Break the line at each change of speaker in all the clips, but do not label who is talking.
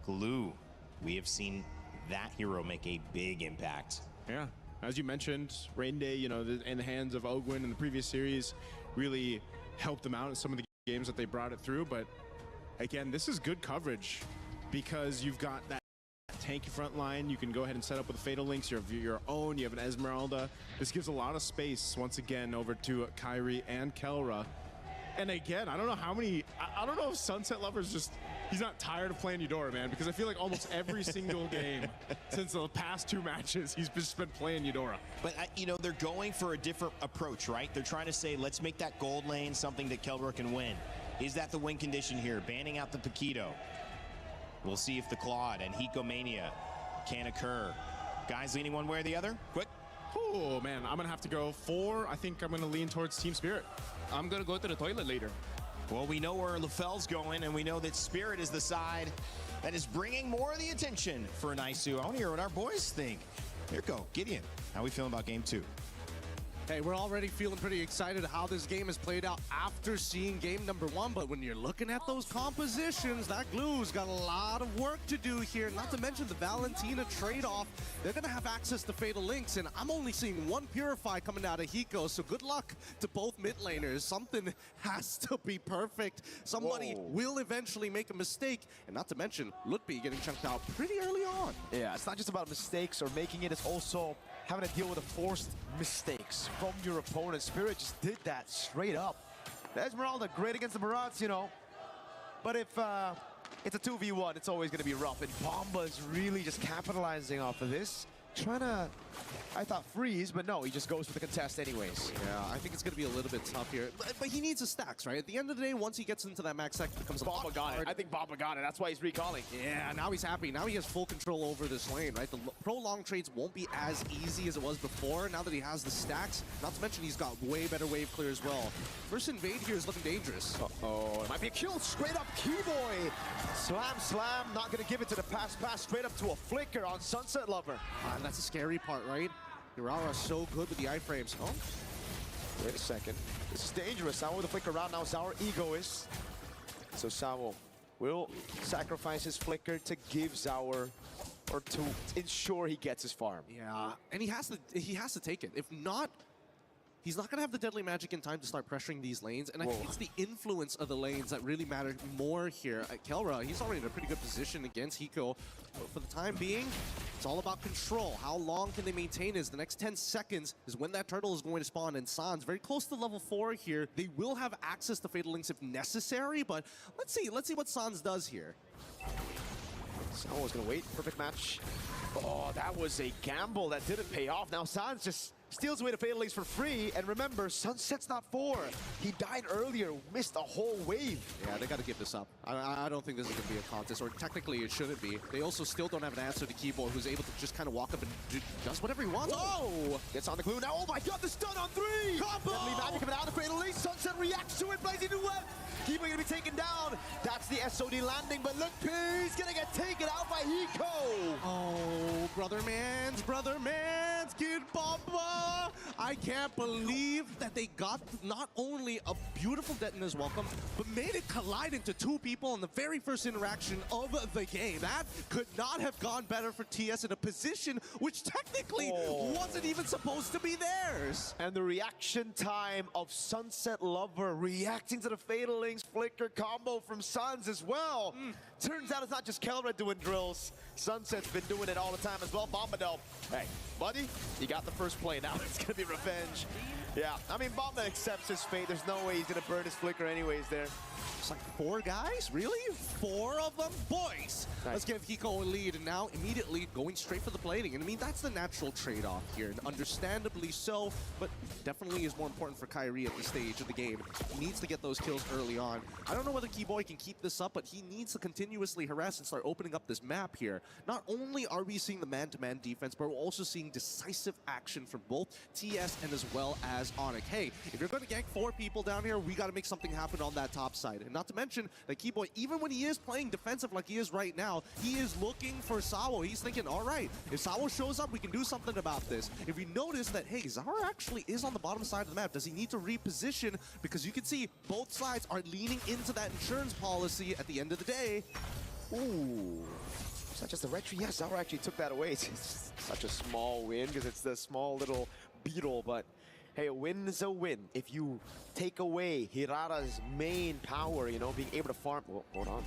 glue. We have seen that hero make a big impact.
Yeah, as you mentioned, Rain Day, you know, in the hands of Ogwin in the previous series, really helped them out in some of the games that they brought it through. But again, this is good coverage because you've got that tanky front line. You can go ahead and set up with the Fatal Links, your own. You have an Esmeralda. This gives a lot of space once again over to Kyrie and Kelra. And again, I don't know how many, I don't know if Sunset Lover's just, he's not tired of playing Eudora, man, because I feel like almost every single game since the past 2 matches, he's just been playing Eudora.
But, you know, they're going for a different approach, right? They're trying to say, let's make that gold lane something that Kelra can win. Is that the win condition here? Banning out the Paquito. We'll see if the Claude and Hikomania can occur. Guys leaning one way or the other? Quick.
Oh, man, I'm going to have to go 4. I think I'm going to lean towards Team Spirit.
I'm going to go to the toilet later.
Well, we know where LaFell's going, and we know that Spirit is the side that is bringing more of the attention for Naisu. I want to hear what our boys think. Here we go. Gideon, how are we feeling about game 2?
Hey, we're already feeling pretty excited how this game has played out after seeing game number 1, but when you're looking at those compositions, that glue's got a lot of work to do here, not to mention the Valentina trade-off. They're gonna have access to Fatal Links, and I'm only seeing 1 Purify coming out of Hiko, so good luck to both mid laners. Something has to be perfect. Somebody will eventually make a mistake, and not to mention Lutby getting chunked out pretty early on.
Yeah, it's not just about mistakes or making it, it's also having to deal with the forced mistakes from your opponent. Spirit just did that straight up. Esmeralda, great against the Marauds, you know. But if it's a 2v1, it's always going to be rough. And Bomba's really just capitalizing off of this. Trying to, I thought freeze, but no, he just goes for the contest anyways.
Yeah, I think it's going to be a little bit tough here. But he needs his stacks, right? At the end of the day, once he gets into that max stack, it becomes a lot
Bomba got
hard.
it. I think Bomba got it. That's why he's recalling.
Yeah, now he's happy. Now he has full control over this lane, right? The prolonged trades won't be as easy as it was before, now that he has the stacks. Not to mention he's got way better wave clear as well. First invade here is looking dangerous.
Uh-oh, it might be a kill. Straight up Keyboy. Slam, not going to give it to the pass straight up to a flicker on Sunset Lover.
And that's the scary part, right? Urara so good with the iframes. Oh,
wait a second. This is dangerous. Sawo with the flicker around now. Sour egoist. So Sawo will sacrifice his flicker to give Zaur, or to ensure he gets his farm.
yeah, and he has to take it. If not, he's not going to have the deadly magic in time to start pressuring these lanes, and I think it's the influence of the lanes that really matter more here. Kelra, he's already in a pretty good position against Hiko. But for the time being, it's all about control. How long can they maintain this? The next 10 seconds is when that turtle is going to spawn, and Sans very close to level 4 here. They will have access to Fatal Links if necessary, but let's see what Sans does here.
Sawo's going to wait. Perfect match. Oh, that was a gamble that didn't pay off. Now Sans just steals away the Fatal Links for free, and remember, Sunset's not 4. He died earlier, missed a whole wave.
Yeah, they got to give this up. I don't think this is going to be a contest, or technically it shouldn't be. They also still don't have an answer to Keyboard, who's able to just kind of walk up and does whatever he wants.
Oh! Gets on the glue now. Oh my god, the stun on 3!
Combo!
Deadly magic coming out of the Fatal Links. Sunset reacts to it, blazing new web. Keyboard gonna be taken down. That's the SOD landing, but look, he's gonna get taken out by Hiko.
Oh, brother mans, Kid Bomba! I can't believe that they got not only a beautiful Detona's welcome, but made it collide into 2 people in the very first interaction of the game. That could not have gone better for TS in a position which technically wasn't even supposed to be theirs.
And the reaction time of Sunset Lover reacting to the Fatal Links flicker combo from Suns as well. Turns out it's not just Kelra doing drills. Sunset's been doing it all the time as well. Bomba though, hey, buddy, you got the first play. Now it's gonna be revenge. Yeah, I mean, Bomba accepts his fate. There's no way he's gonna burn his flicker anyways there.
It's like 4 guys? Really? 4 of them? Boys!
Nice.
Let's give Hiko a lead, and now immediately going straight for the plating. And I mean, that's the natural trade-off here, and understandably so, but definitely is more important for Kyrie at this stage of the game. He needs to get those kills early on. I don't know whether Keyboy can keep this up, but he needs to continuously harass and start opening up this map here. Not only are we seeing the man-to-man defense, but we're also seeing decisive action from both TS and as well as Onyx. Hey, if you're going to gank 4 people down here, we got to make something happen on that top side. And not to mention that Keyboy, even when he is playing defensive like he is right now, he is looking for Sawo. He's thinking, all right, if Sawo shows up, we can do something about this. If you notice that, hey, Zara actually is on the bottom side of the map, does he need to reposition? Because you can see both sides are leaning into that insurance policy at the end of the day. Ooh.
Was that just the retry? Yes, Zaur actually took that away. It's such a small win because it's the small little beetle, but hey, a win is a win. If you take away Hirata's main power, you know, being able to farm. Well, hold on.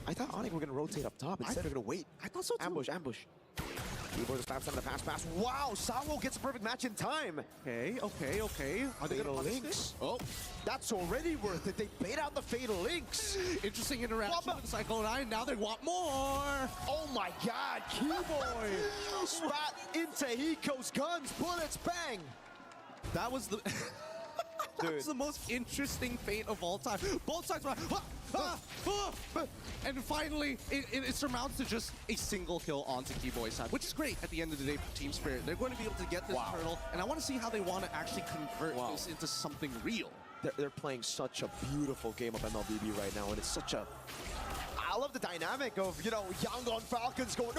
I thought Onyx were going to rotate up top. Instead, they're going to wait.
I thought so too.
Ambush, ambush. EVO just slaps on the pass. Wow, Sawo gets a perfect match in time.
Okay. Are they
Fatal
going to
links.
Oh,
That's already worth it. They bait out the fatal links.
interesting interaction
Wamba.
with Cyclone Eye. Now they want more.
Oh my God, Keyboy spat into Hiko's guns. Bullets, bang.
That was the that was
Dude.
the most interesting fate of all time. Both sides were and finally it surmounts to just a single kill onto Keyboy's side, which is great at the end of the day for Team Spirit. They're going to be able to get this hurdle, and I want to see how they want to actually convert this into something real.
They're playing such a beautiful game of MLBB right now, and it's such a... I love the dynamic of, you know, Yangon Falcons going,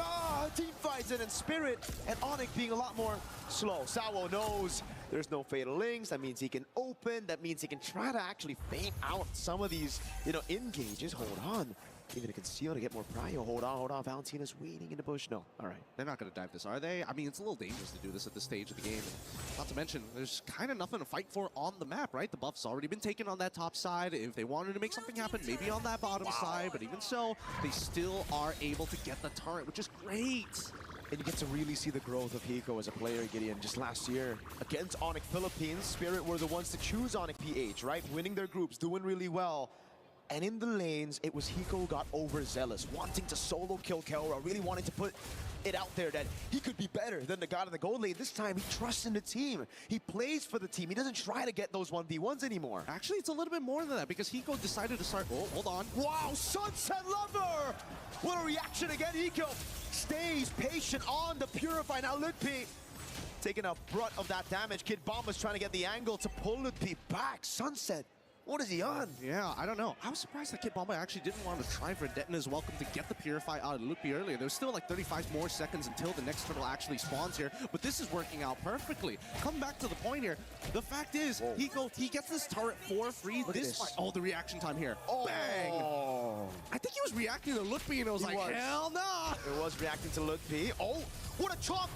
team fights, and then Spirit and Onyx being a lot more slow. Sawo knows there's no fatal links. That means he can open. That means he can try to actually feint out some of these, you know, engages. Hold on. Even to conceal to get more prio. Hold on. Valentina's waiting in the bush. No. All right.
They're not going to dive this, are they? I mean, it's a little dangerous to do this at this stage of the game. And not to mention, there's kind of nothing to fight for on the map, right? The buff's already been taken on that top side. If they wanted to make something happen, maybe on that bottom side. But even so, they still are able to get the turret, which is great.
And you get to really see the growth of Hiko as a player, Gideon. Just last year, against Onyx Philippines, Spirit were the ones to choose Onyx PH, right? Winning their groups, doing really well. And in the lanes, it was Hiko who got overzealous, wanting to solo kill Kelra, really wanting to put it out there that he could be better than the god in the gold lane. This time, he trusts in the team. He plays for the team. He doesn't try to get those 1v1s anymore.
Actually, it's a little bit more than that because Hiko decided to start... Oh, hold on.
Wow, Sunset Lover! What a reaction again. Hiko stays patient on the Purify. Now Ludpi taking a brunt of that damage. Kid Bomba's trying to get the angle to pull Ludpi back. Sunset, what is he on?
Yeah, I don't know. I was surprised that Kid Bomba actually didn't want to try for Detna's welcome to get the Purify out of Lupi earlier. There was still like 35 more seconds until the next turtle actually spawns here, but this is working out perfectly. Come back to the point here. The fact is, he gets this turret for free. This fight, oh, the reaction time here.
Oh.
Bang! I think he was reacting to Lupi and it was like, hell no!
It was reacting to Ludpi. Oh, what a chop!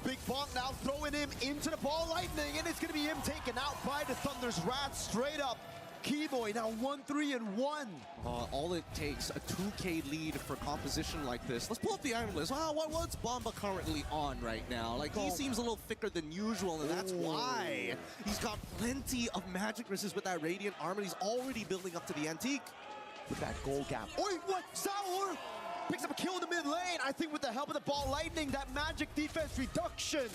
Big Bonk now throwing him into the ball lightning, and it's going to be him taken out by the Thunder's Wrath straight up. Keyboy now 1-3-1.
All it takes, a 2K lead for composition like this. Let's pull up the item list. What's Bomba currently on right now? Like, he seems a little thicker than usual, and that's why. He's got plenty of magic resist with that Radiant Armor. He's already building up to the Antique.
With that goal gap. Oi, what? Zaur picks up a kill in the mid lane. I think with the help of the ball lightning, that magic defense reduction.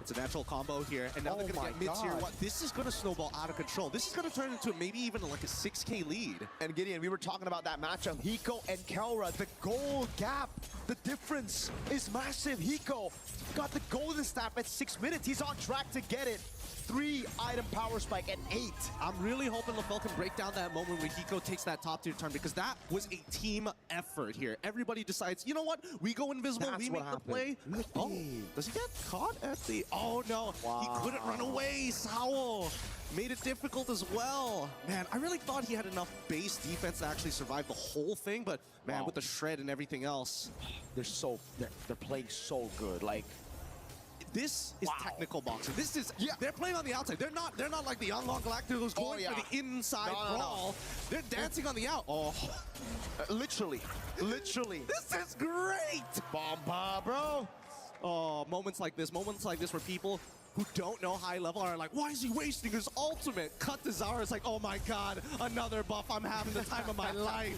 It's a natural combo here, and now they're going to get mids here. This is going to snowball out of control. This is going to turn into maybe even like a 6K lead.
And Gideon, we were talking about that matchup. Hiko and Kelra, the goal gap, the difference is massive. Hiko got the golden staff at 6 minutes. He's on track to get it. 3-item power spike at 8.
I'm really hoping LaFell can break down that moment when Hiko takes that top tier turn, because that was a team effort here. Everybody decides, you know what? We go invisible, we make the play. Oh, does he get caught at the... Oh no, he couldn't run away. Sawo made it difficult as well. Man, I really thought he had enough base defense to actually survive the whole thing, but man, with the shred and everything else.
They're playing so good. Like,
this is technical boxing. This is they're playing on the outside. They're not like the Unlock Galacticos going for the inside brawl. They're dancing on the out. Oh,
literally.
This is great.
Bomba, bro.
Oh, moments like this where people who don't know high level are like, why is he wasting his ultimate? Cut to Zara. It's like, oh my god, another buff. I'm having the time of my life.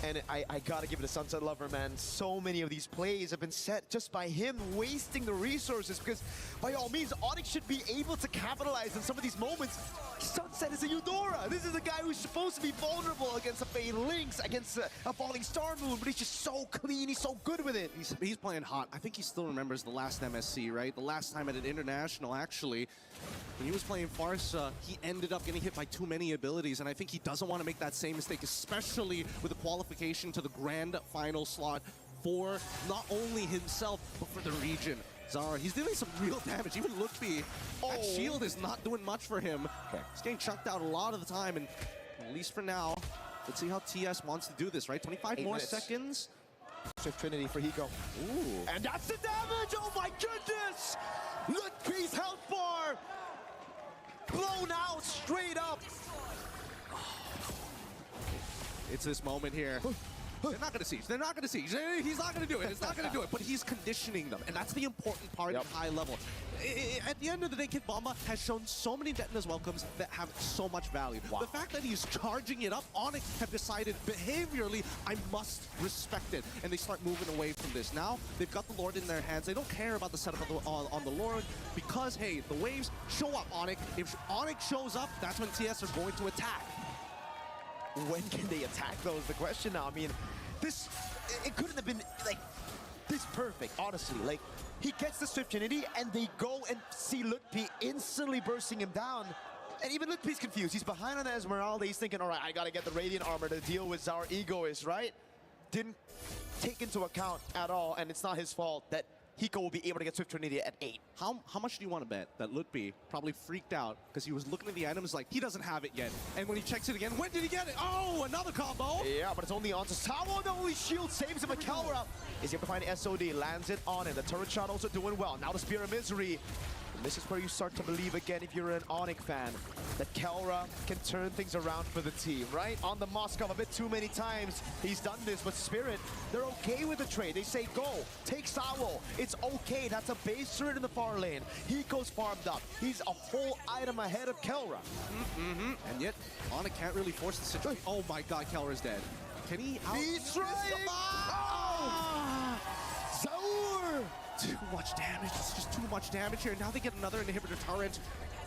And I gotta give it to Sunset Lover, man. So many of these plays have been set just by him wasting the resources, because by all means, Onyx should be able to capitalize on some of these moments. Sunset is a Eudora. This is a guy who's supposed to be vulnerable against a Fatal Lynx, against a Falling Star Moon, but he's just so clean, he's so good with it.
He's playing hot. I think he still remembers the last MSC, right? The last time at an international, actually. When he was playing Farsa, he ended up getting hit by too many abilities, and I think he doesn't want to make that same mistake, especially with the qualification to the grand final slot for not only himself, but for the region. Zara, he's doing some real damage. Even Ludpi, that shield is not doing much for him. He's getting chucked out a lot of the time, and at least for now, Let's see how TS wants to do this, right? 25
8
more
minutes.
seconds.
Swift Trinity for Hiko.
Ooh.
And that's the damage! Oh my goodness! Lutpi's health bar! Blown out straight up!
It's this moment here. They're not going to siege. They're not going to siege. He's not going to do it. It's not going to do it. But he's conditioning them. And that's the important part at high level. At the end of the day, Kid Bomba has shown so many Detona's welcomes that have so much value.
Wow.
The fact that he's charging it up, Onyx have decided behaviorally, I must respect it. And they start moving away from this. Now, they've got the Lord in their hands. They don't care about the setup on the Lord because, hey, the waves show up, Onyx. If Onyx shows up, that's when TS are going to attack.
When can they attack though is the question now. I mean, it couldn't have been like this perfect, honestly. Like, he gets the Swift Trinity and they go and see Lutpi instantly bursting him down. And even Lutpi's confused. He's behind on the Esmeralda. He's thinking, all right, I gotta get the Radiant armor to deal with our Egoist, right? Didn't take into account at all, and it's not his fault that Hiko will be able to get Swift Trinity at 8.
How much do you want to bet that Lutpi probably freaked out because he was looking at the items like he doesn't have it yet, and when he checks it again, when did he get it? Oh, another combo!
Yeah, but it's only on to Sawo. The only shield saves him. A Kelra is able to find SOD, lands it on him. The turret shot also doing well. Now the Spear of Misery. And this is where you start to believe again, if you're an Onyx fan, that Kelra can turn things around for the team, right? On the Moskov a bit too many times, he's done this, but Spirit, they're okay with the trade. They say, go, take Sawo. It's okay, that's a base turret in the far lane. Hiko's farmed up. He's a whole item ahead of Kelra.
And yet, Onyx can't really force the situation. Oh my god, Kelra's dead. Can he out?
He's trying! Oh! Zaur!
Too much damage. It's just too much damage here. Now they get another inhibitor turret.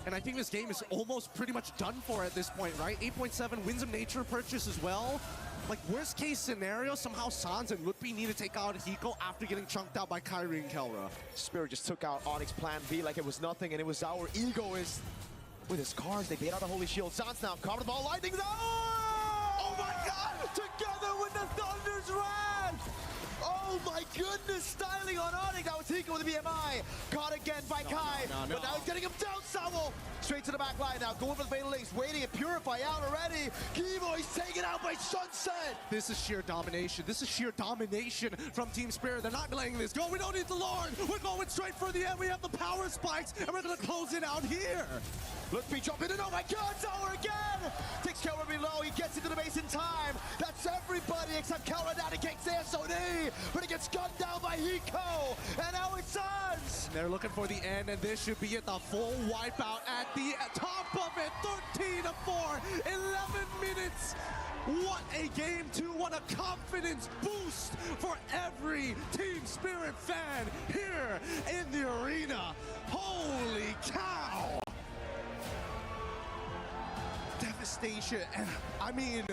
And I think this game is almost pretty much done for at this point, right? 8.7 wins of nature purchase as well. Like, worst case scenario, somehow Sans and Lutpi need to take out Hiko after getting chunked out by Kairi and Kelra.
Spirit just took out Onyx plan B like it was nothing, and it was our Egoist. With his cards, they bait out a Holy Shield. Sans now, cover the ball, lightning. Oh my god! Together with the Thunder's Wrath! Oh my goodness, styling on Onyx. That was Hiko with the BMI. Caught again by Kai.
no.
But now he's getting him down, Sawo. Straight to the back line now. Going for the fatal links. Waiting at Purify out already. Kivo, he's taken out by Sunset.
This is sheer domination. This is sheer domination from Team Spirit. They're not letting this go. We don't need the Lord. We're going straight for the end. We have the power spikes, and we're going to close it out here.
Lutpi jumping in. Oh my god, Zaur again. Takes Kelra below. He gets into the base in time. That's everybody except Kelra down against the SOD. But he gets gunned down by Hiko. And now it's Sans.
They're looking for the end, and this should be it. The full wipeout at the top of it. 13-4, 11 minutes. What a game two. What a confidence boost for every Team Spirit fan here in the arena. Holy cow. Devastation. And I mean,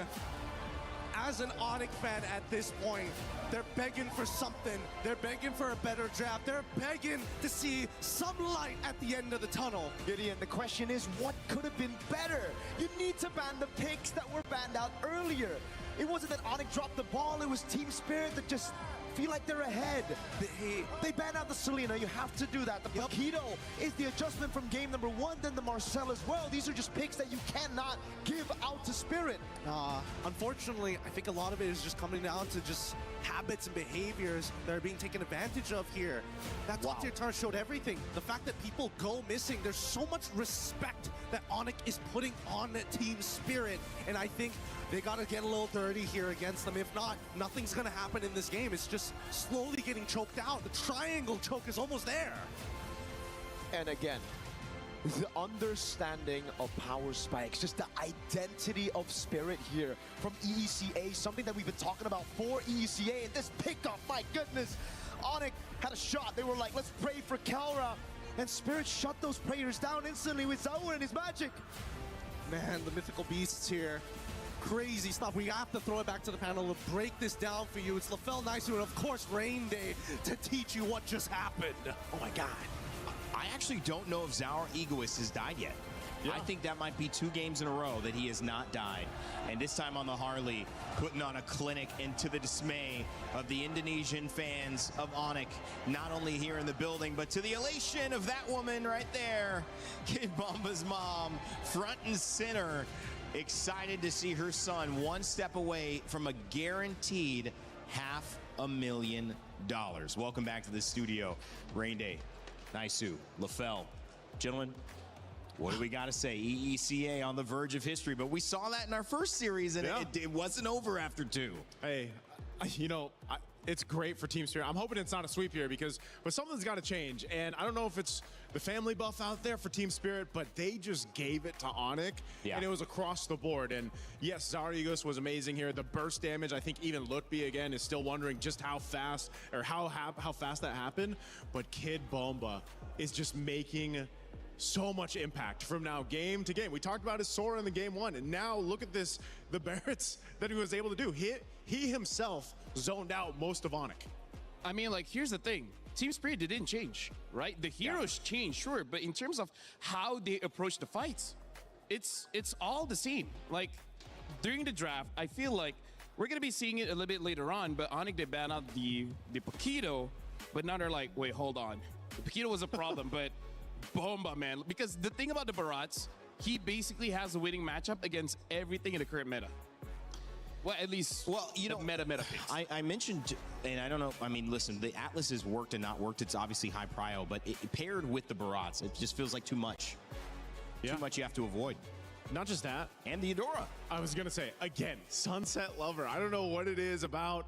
as an Onyx fan at this point, they're begging for something. They're begging for a better draft. They're begging to see some light at the end of the tunnel.
Gideon, the question is, what could have been better? You need to ban the picks that were banned out earlier. It wasn't that Onyx dropped the ball, it was Team Spirit that just feel like they're ahead. They banned out the Selena, you have to do that. The Paquito is the adjustment from game number 1, then the Marcel as well. These are just picks that you cannot give out to Spirit.
Unfortunately, I think a lot of it is just coming down to just habits and behaviors that are being taken advantage of here. That top tier tar showed everything. The fact that people go missing, there's so much respect that Onyx is putting on Team Spirit, and I think they gotta get a little dirty here against them. If not, nothing's gonna happen in this game. It's just slowly getting choked out. The triangle choke is almost there.
And again, the understanding of power spikes, just the identity of Spirit here from EECA, something that we've been talking about for EECA, and this pickup, my goodness. Onyx had a shot. They were like, let's pray for Kelra. And Spirit shut those prayers down instantly with Zaur and his magic.
Man, the mythical beasts here. Crazy stuff. We have to throw it back to the panel to break this down for you. It's LaFell Nice and of course Rain Day to teach you what just happened.
Oh my god.
I actually don't know if Zaur Egoist has died yet. Yeah. I think that might be 2 games in a row that he has not died. And this time on the Harley, putting on a clinic, and to the dismay of the Indonesian fans of Onyx, not only here in the building, but to the elation of that woman right there, Kid Bomba's mom, front and center, excited to see her son one step away from a guaranteed $500,000. Welcome back to the studio, Rain Day, Naisu, LaFell. Gentlemen, what do we got to say? EECA on the verge of history, but we saw that in our first series, and it wasn't over after 2.
Hey, it's great for Team Spirit. I'm hoping it's not a sweep here but something's got to change. And I don't know if it's the family buff out there for Team Spirit, but they just gave it to Onyx, and it was across the board. And yes, Zarigos was amazing here. The burst damage, I think even Lutby again is still wondering just how fast or how fast that happened. But Kid Bomba is just making so much impact from now game to game. We talked about his Sora in the game 1, and now look at this, the Barretts that he was able to do. He himself zoned out most of Onyx.
I mean, like, here's the thing. Team Spirit didn't change, right? The heroes changed, sure, but in terms of how they approach the fights, it's all the same. Like, during the draft, I feel like we're going to be seeing it a little bit later on, but Onyx, they banned out the Paquito, but now they're like, wait, hold on. The Paquito was a problem, but Bomba, man. Because the thing about the Barats, he basically has a winning matchup against everything in the current meta. Well, at least, meta picks.
I mentioned, and I don't know, I mean, listen, the Atlas has worked and not worked. It's obviously high prio, but it paired with the Barats, it just feels like too much. Too much you have to avoid.
Not just that.
And the Eudora.
I was going to say, again, Sunset Lover. I don't know what it is about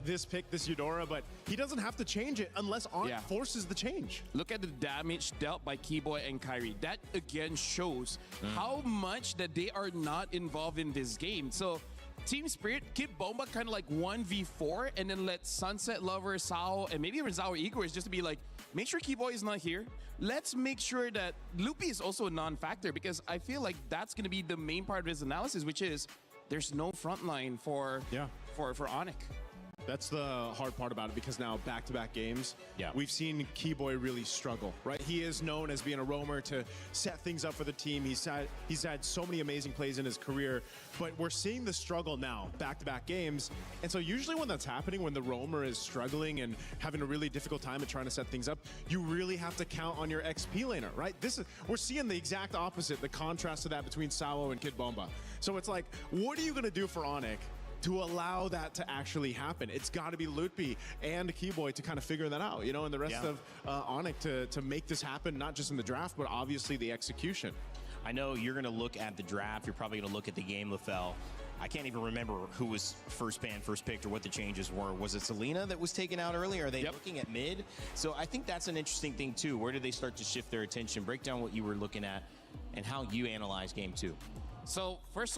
this pick, this Eudora, but he doesn't have to change it unless Onyx forces the change.
Look at the damage dealt by Keyboy and Kyrie. That, again, shows how much that they are not involved in this game. So, Team Spirit, keep Bomba kind of like 1v4 and then let Sunset Lover, Sao, and maybe even Zao Igor is just to be like, make sure Keyboy is not here. Let's make sure that Loopy is also a non-factor, because I feel like that's going to be the main part of his analysis, which is there's no front line for Onyx.
That's the hard part about it, because now back-to-back games, we've seen Keyboy really struggle, right? He is known as being a roamer to set things up for the team. He's had so many amazing plays in his career, but we're seeing the struggle now, back-to-back games. And so usually when that's happening, when the roamer is struggling and having a really difficult time at trying to set things up, you really have to count on your XP laner, right? We're seeing the exact opposite, the contrast to that between Sao and Kid Bomba. So it's like, what are you going to do for Onyx to allow that to actually happen? It's got to be Lutby and Keyboy to kind of figure that out, and the rest of Onyx to make this happen, not just in the draft, but obviously the execution.
I know you're going to look at the draft. You're probably going to look at the game, LaFell. I can't even remember who was first banned, first picked, or what the changes were. Was it Selena that was taken out early? Are they looking at mid? So I think that's an interesting thing, too. Where did they start to shift their attention? Break down what you were looking at and how you analyze game 2.
So, first...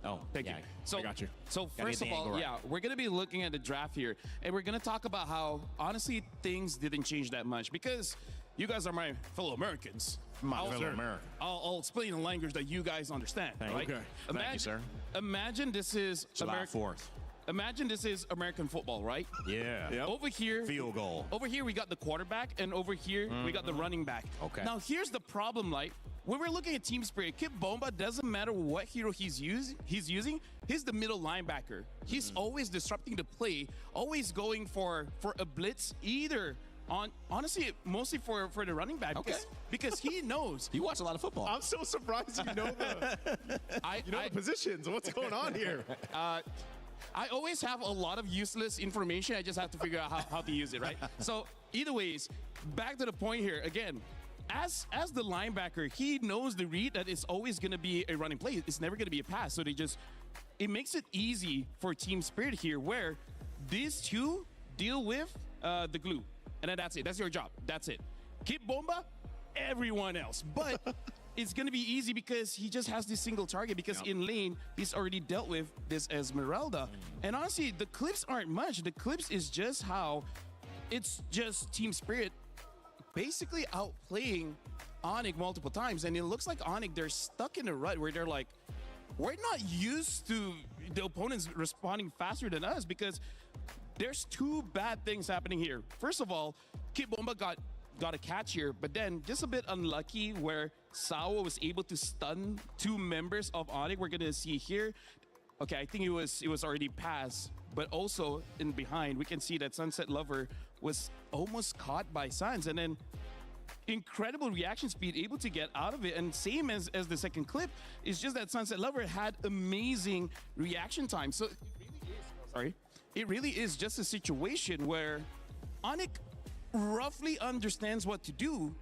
Oh,
thank you. So,
I got you.
So first of all, we're going to be looking at the draft here, and we're going to talk about how, honestly, things didn't change that much, because you guys are my fellow Americans. I'll explain the language that you guys understand, right?
Okay.
Thank you, sir.
Imagine this is
July 4th.
Imagine this is American football, right?
Yeah.
Yep.
Over here,
field goal.
Over here, we got the quarterback, and over here, we got the running back.
Okay.
Now, here's the problem, like, when we're looking at Team Spirit, Kid Bomba, doesn't matter what hero he's using, he's the middle linebacker. He's always disrupting the play, always going for a blitz, either honestly, mostly for the running back, because he knows.
You watch a lot of football.
I'm so surprised you know the positions. What's going on here?
I always have a lot of useless information. I just have to figure out how to use it, right? So, either ways, back to the point here. Again, as the linebacker, he knows the read that it's always going to be a running play. It's never going to be a pass. So it makes it easy for Team Spirit here, where these two deal with the glue. And then that's it. That's your job. That's it. Keep Bomba, everyone else. But it's going to be easy because he just has this single target, because in lane, he's already dealt with this Esmeralda. And honestly, the clips aren't much. The clips is just how it's just Team Spirit basically outplaying Onyx multiple times. And it looks like Onyx, they're stuck in a rut where they're like, we're not used to the opponents responding faster than us, because there's two bad things happening here. First of all, Kid Bomba got a catch here, but then just a bit unlucky where Sao was able to stun 2 members of Onyx. We're gonna see here. Okay, I think it was already passed, but also in behind, we can see that Sunset Lover was almost caught by Suns, and then incredible reaction speed able to get out of it, and same as the second clip. It's just that Sunset Lover had amazing reaction time. So it really is just a situation where Onyx roughly understands what to do,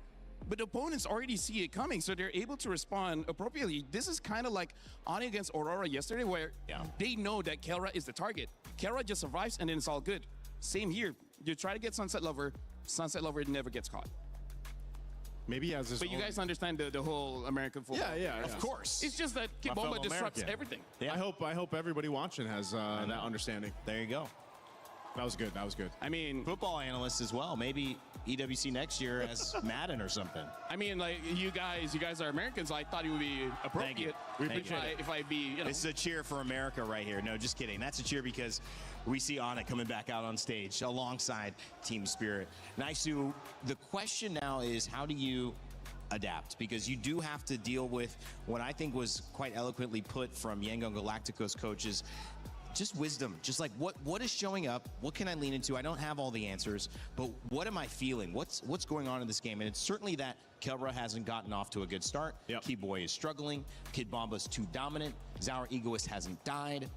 but opponents already see it coming, so they're able to respond appropriately. This is kind of like Onyx against Aurora yesterday, where they know that Kelra is the target. Kelra just survives, and then it's all good. Same here. You try to get Sunset Lover never gets caught.
Maybe he has his
But you
own-
guys understand the whole American football.
Yeah,
Of course.
It's just that
My fellow
Kibomba disrupts
American.
everything.
Yeah.
I hope everybody watching has that understanding.
There you go.
That was good. That was good.
I mean,
Football analysts as well. Maybe EWC next year as Madden or something.
like you guys are Americans. So I thought it would be appropriate.
We appreciate it.
If I be, you know.
This is a cheer for America right here. No, just kidding. That's a cheer because we see Onyx coming back out on stage alongside Team Spirit. Naisu, the question now is, how do you adapt? Because you do have to deal with what I think was quite eloquently put from Yangon Galacticos coaches. Just wisdom, just like what is showing up, what can I lean into? I don't have all the answers, but what am I feeling? What's going on in this game? And it's certainly that Kelra hasn't gotten off to a good start.
Yep.
Keyboy is struggling. Kid Bomba's too dominant. Zour Egoist hasn't died.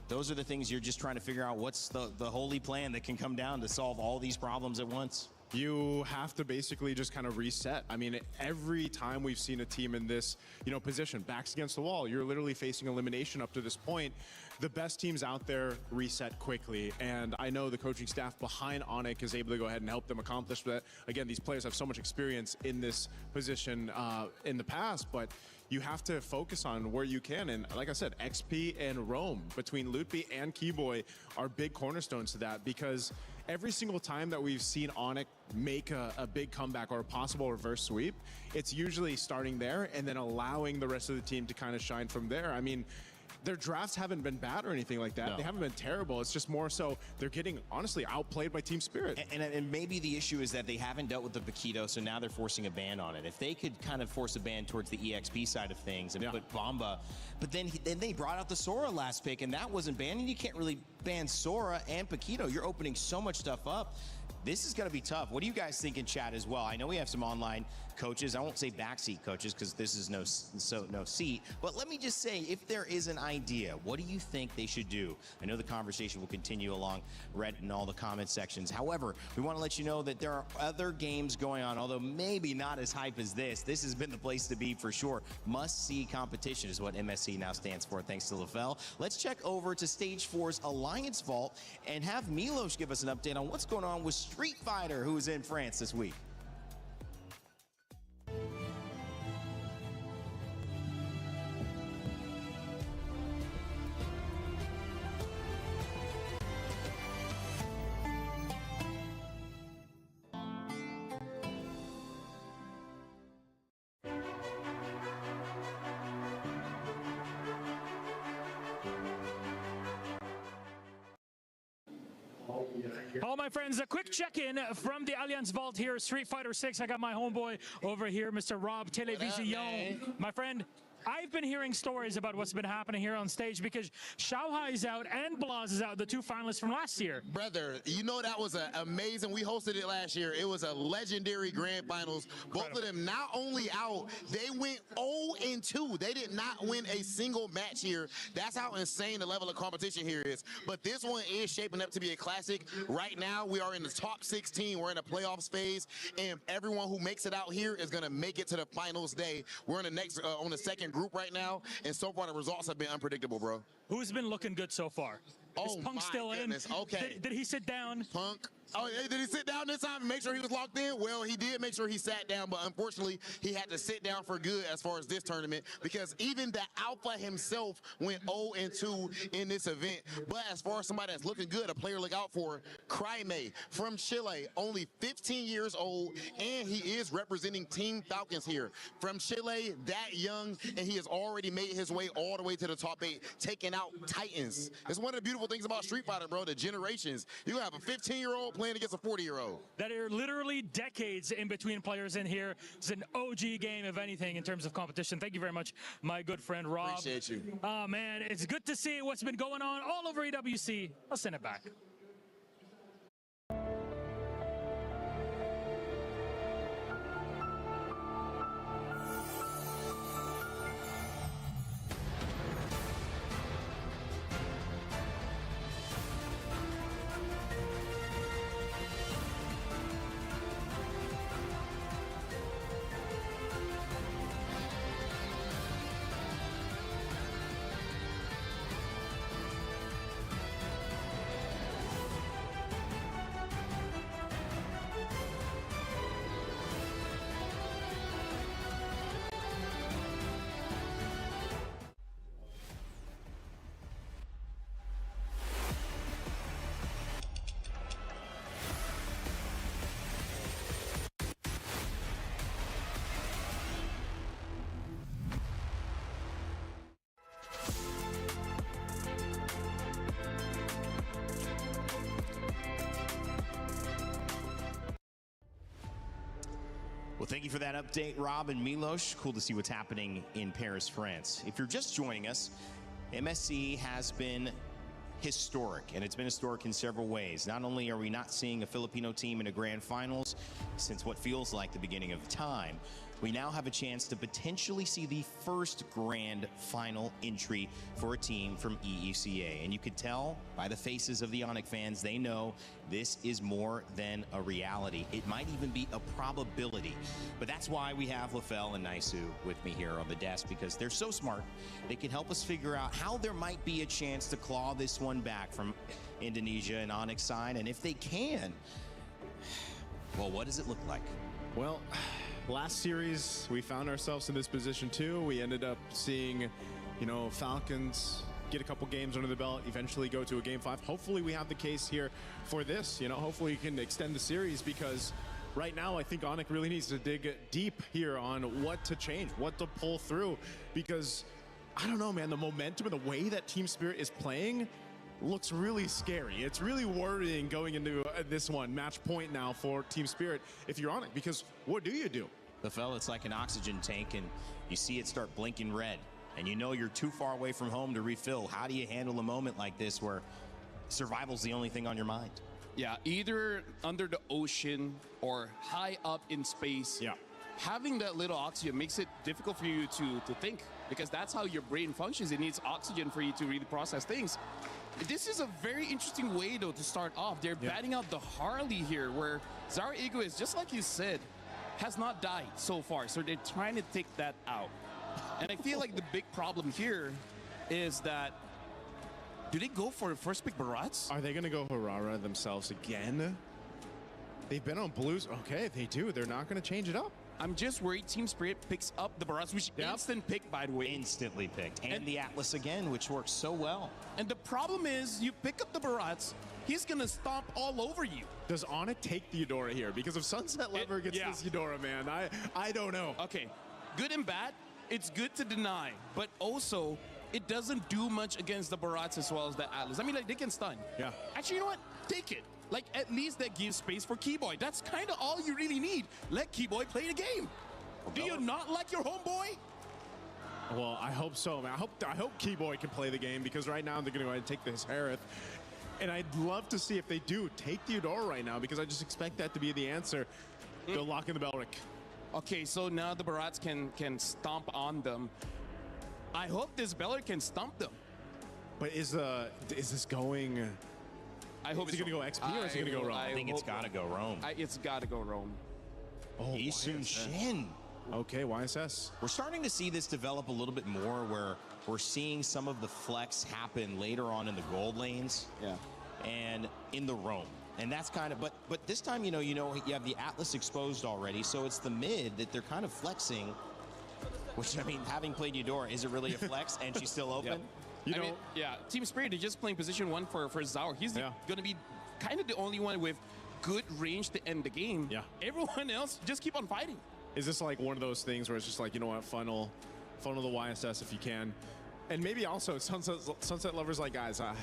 Those are the things you're just trying to figure out. What's the holy plan that can come down to solve all these problems at once?
You have to basically just kind of reset. I mean, every time we've seen a team in this, position, backs against the wall, you're literally facing elimination up to this point. The best teams out there reset quickly, and I know the coaching staff behind Onyx is able to go ahead and help them accomplish that. Again, these players have so much experience in this position in the past, but you have to focus on where you can. And like I said, XP and Rome between Lutby and Keyboy are big cornerstones to that, because every single time that we've seen Onyx make a big comeback or a possible reverse sweep, it's usually starting there and then allowing the rest of the team to kind of shine from there. I mean, their drafts haven't been bad or anything like that.
No.
They haven't been terrible. It's just more so they're getting, honestly, outplayed by Team Spirit.
And maybe the issue is that they haven't dealt with the Paquito, so now they're forcing a ban on it. If they could kind of force a ban towards the EXP side of things and put Bomba, but then they brought out the Sora last pick, and that wasn't banned, and you can't really ban Sora and Paquito. You're opening so much stuff up. This is going to be tough. What do you guys think in chat as well? I know we have some online coaches. I won't say backseat coaches because this is no seat. But let me just say, if there is an idea, what do you think they should do? I know the conversation will continue along Reddit and all the comment sections. However, we want to let you know that there are other games going on, although maybe not as hype as this. This has been the place to be for sure. Must-see competition is what MSC now stands for, thanks to LaFell. Let's check over to Stage 4's Alliance Vault and have Milos give us an update on what's going on with Street Fighter, who is in France this week.
All my friends, a quick check-in from the Alliance Vault here, Street Fighter 6. I got my homeboy over here, Mr. Rob Television. My friend, I've been hearing stories about what's been happening here on stage because Xiaohai is out and Blaz is out, the two finalists from last year.
Brother, you know that was amazing. We hosted it last year. It was a legendary grand finals. Both of them not only out, they went 0-2. They did not win a single match here. That's how insane the level of competition here is. But this one is shaping up to be a classic. Right now, we are in the top 16. We're in the playoffs phase, and everyone who makes it out here is going to make it to the finals day. We're in the next on the second group right now, and so far the results have been unpredictable, bro.
Who's been looking good so far? Is Punk still
goodness.
in?
Okay.
Did he sit down?
Punk. Oh, did he sit down this time and make sure he was locked in? Well, he did make sure he sat down, but unfortunately, he had to sit down for good as far as this tournament because even the Alpha himself went 0-2 in this event. But as far as somebody that's looking good, a player to look out for, Cryme from Chile, only 15 years old, and he is representing Team Falcons here. From Chile, that young, and he has already made his way all the way to the top 8, taking out Titans. It's one of the beautiful things about Street Fighter, bro, the generations. You have a 15-year-old playing against a 40-year-old.
That are literally decades in between players in here. It's an OG game, if anything, in terms of competition. Thank you very much, my good friend Rob.
Appreciate you.
Oh, man, it's good to see what's been going on all over EWC. I'll send it back.
Well, thank you for that update, Rob and Milos. Cool to see what's happening in Paris, France. If you're just joining us, MSC has been historic, and it's been historic in several ways. Not only are we not seeing a Filipino team in a grand finals since what feels like the beginning of time, we now have a chance to potentially see the first grand final entry for a team from EECA. And you could tell by the faces of the Onyx fans, they know this is more than a reality. It might even be a probability. But that's why we have Lefel and Naisu with me here on the desk, because they're so smart. They can help us figure out how there might be a chance to claw this one back from Indonesia and Onyx side. And if they can, well, what does it look like?
Well, last series, we found ourselves in this position too. We ended up seeing, Falcons get a couple games under the belt, eventually go to a game 5. Hopefully we have the case here for this. Hopefully we can extend the series, because right now I think Onyx really needs to dig deep here on what to change, what to pull through, because I don't know, man, the momentum and the way that Team Spirit is playing looks really scary. It's really worrying going into this one. Match point now for Team Spirit if you're on it, because what do you do?
Lefel, it's like an oxygen tank, and you see it start blinking red, and you're too far away from home to refill. How do you handle a moment like this where survival's the only thing on your mind?
Yeah, either under the ocean or high up in space.
Yeah.
Having that little oxygen makes it difficult for you to think, because that's how your brain functions. It needs oxygen for you to really process things. This is a very interesting way, though, to start off. They're batting out the Harley here, where Zara Egoist, just like you said, has not died so far. So they're trying to take that out. And I feel like the big problem here is that, do they go for the first pick Barats?
Are they going to go Harara themselves again? They've been on blues. Okay, they do. They're not going to change it up.
I'm just worried Team Spirit picks up the Barats, which instant pick, by the way.
Instantly picked. And the Atlas again, which works so well.
And the problem is, you pick up the Barats, he's going to stomp all over you.
Does Onyx take the Eudora here? Because if Sunset Lover gets this Eudora, man, I don't know.
Okay, good and bad. It's good to deny, but also it doesn't do much against the Barats as well as the Atlas. I mean, like, they can stun.
Yeah.
Actually, you know what? Take it. Like, at least that gives space for Keyboy. That's kind of all you really need. Let Keyboy play the game. Do you not like your homeboy?
Well, I hope so, man. I hope Keyboy can play the game, because right now they're going to go ahead and take this Harith. And I'd love to see if they do take the Eudora right now, because I just expect that to be the answer. They'll lock in the Belric.
Okay, so now the Barats can stomp on them. I hope this Belric can stomp them.
But is this going...
I hope
it's going to go XP, or is it going to go Rome?
I think it's got to go Rome.
It's got to go Rome.
Oh,
Isun Shin.
Okay, YSS.
We're starting to see this develop a little bit more, where we're seeing some of the flex happen later on in the gold lanes.
Yeah.
And in the Rome. And that's kind of, but this time, you have the Atlas exposed already, so it's the mid that they're kind of flexing, which, I mean, having played Eudora, is it really a flex? And she's still open?
Team Spirit is just playing position 1 for Zaur. He's going to be kind of the only one with good range to end the game.
Yeah.
Everyone else, just keep on fighting.
Is this like one of those things where it's just like, you know what, funnel the YSS if you can? And maybe also Sunset Lovers, like, guys, I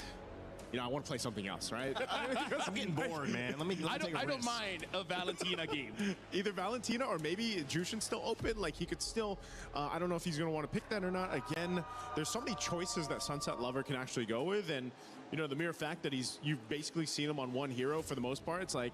want to play something else, right?
I'm getting bored, man. Let me take a risk.
I don't mind a Valentina game.
Either Valentina or maybe Jushin's still open. Like, he could still, I don't know if he's going to want to pick that or not. Again, there's so many choices that Sunset Lover can actually go with. And, the mere fact that you've basically seen him on one hero for the most part, it's like,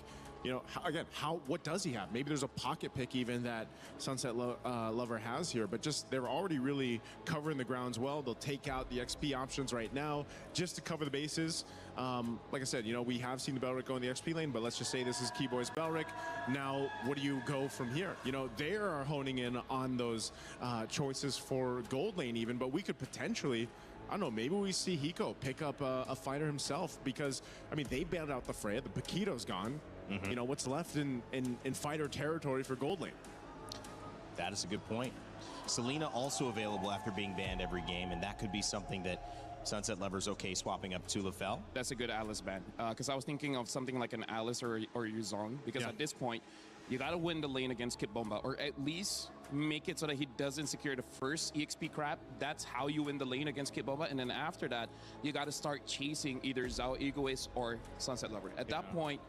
what does he have? Maybe there's a pocket pick even that Sunset Lover has here, but just they're already really covering the grounds well. They'll take out the XP options right now just to cover the bases. Like I said, we have seen the Belric go in the XP lane, but let's just say this is Keyboy's Belric. Now, what do you go from here? They are honing in on those choices for gold lane even, but we could potentially, I don't know, maybe we see Hiko pick up a fighter himself, because, I mean, they bailed out the Freya. The Paquito's gone. What's left in fighter territory for gold lane?
That is a good point. Selena also available after being banned every game, and that could be something that Sunset Lover's okay swapping up to Lefel.
That's a good Alice ban, because I was thinking of something like an Alice or Yuzong, because at this point, you got to win the lane against Kit Bomba, or at least make it so that he doesn't secure the first EXP crap. That's how you win the lane against Kit Bomba, and then after that, you got to start chasing either Zhao Egoist or Sunset Lover. At that point,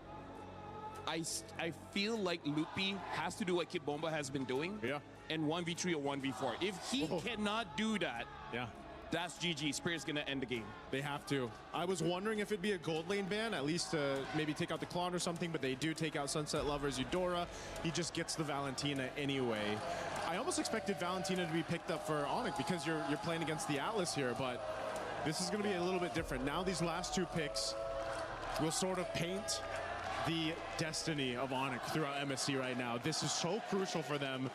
I feel like Lupi has to do what Kid Bomba has been doing.
Yeah.
And 1v3 or 1v4. If he cannot do that,
Yeah.
that's GG. Spirit's gonna end the game.
They have to. I was wondering if it'd be a gold lane ban, at least to maybe take out the Clone or something, but they do take out Sunset Lover's Eudora. He just gets the Valentina anyway. I almost expected Valentina to be picked up for Onyx because you're playing against the Atlas here, but this is going to be a little bit different. Now these last two picks will sort of paint the destiny of Onyx throughout MSC right now. This is so crucial for them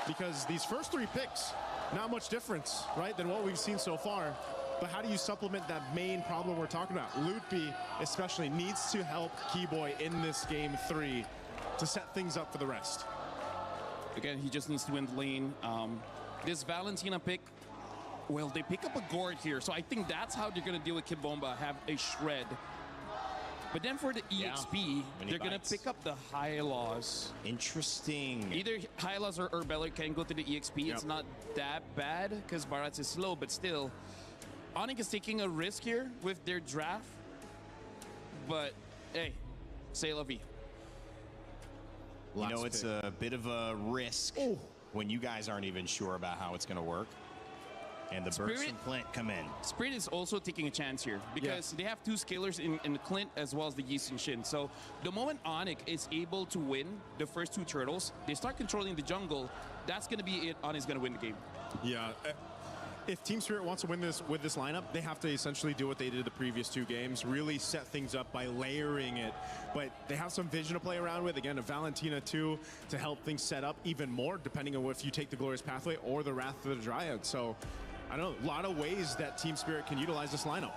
because these first three picks, not much difference, right, than what we've seen so far. But how do you supplement that main problem we're talking about? Lutby especially needs to help Keyboy in this game 3 to set things up for the rest.
Again, he just needs to win the lane. This Valentina pick, well, they pick up a Gord here, so I think that's how they're going to deal with Kid Bomba, have a Shred. But then for the EXP, they're going to pick up the Hylos.
Interesting.
Either Hylos or Beller can go to the EXP. It's not that bad because Barats is slow, but still. Onyx is taking a risk here with their draft. But, hey, c'est la vie.
You know, it's a bit of a risk when you guys aren't even sure about how it's going to work. And the Burst and Clint come in.
Spirit is also taking a chance here because they have two scalers in the Clint as well as the Yeast and Shin. So the moment Onyx is able to win the first two turtles, they start controlling the jungle. That's going to be it. Onyx is going to win the game.
Yeah. If Team Spirit wants to win this with this lineup, they have to essentially do what they did the previous two games, really set things up by layering it. But they have some vision to play around with. Again, a Valentina too to help things set up even more, depending on if you take the Glorious Pathway or the Wrath of the Dryad. So, I don't know, a lot of ways that Team Spirit can utilize this lineup.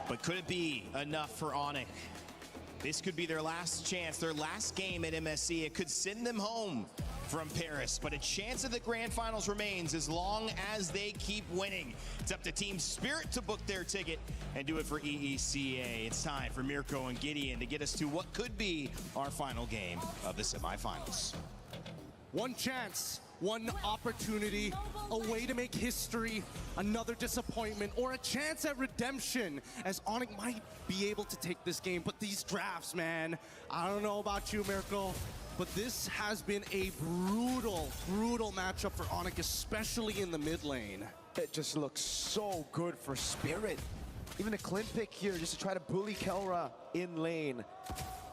But could it be enough for Onyx? This could be their last chance, their last game at MSC. It could send them home from Paris, but a chance of the grand finals remains as long as they keep winning. It's up to Team Spirit to book their ticket and do it for EECA. It's time for Mirko and Gideon to get us to what could be our final game of the semifinals.
One chance, one opportunity, a way to make history, another disappointment, or a chance at redemption, as Onyx might be able to take this game. But these drafts, man, I don't know about you, Mirko, but this has been a brutal, brutal matchup for Onyx, especially in the mid lane.
It just looks so good for Spirit. Even a Clint pick here just to try to bully Kelra in lane.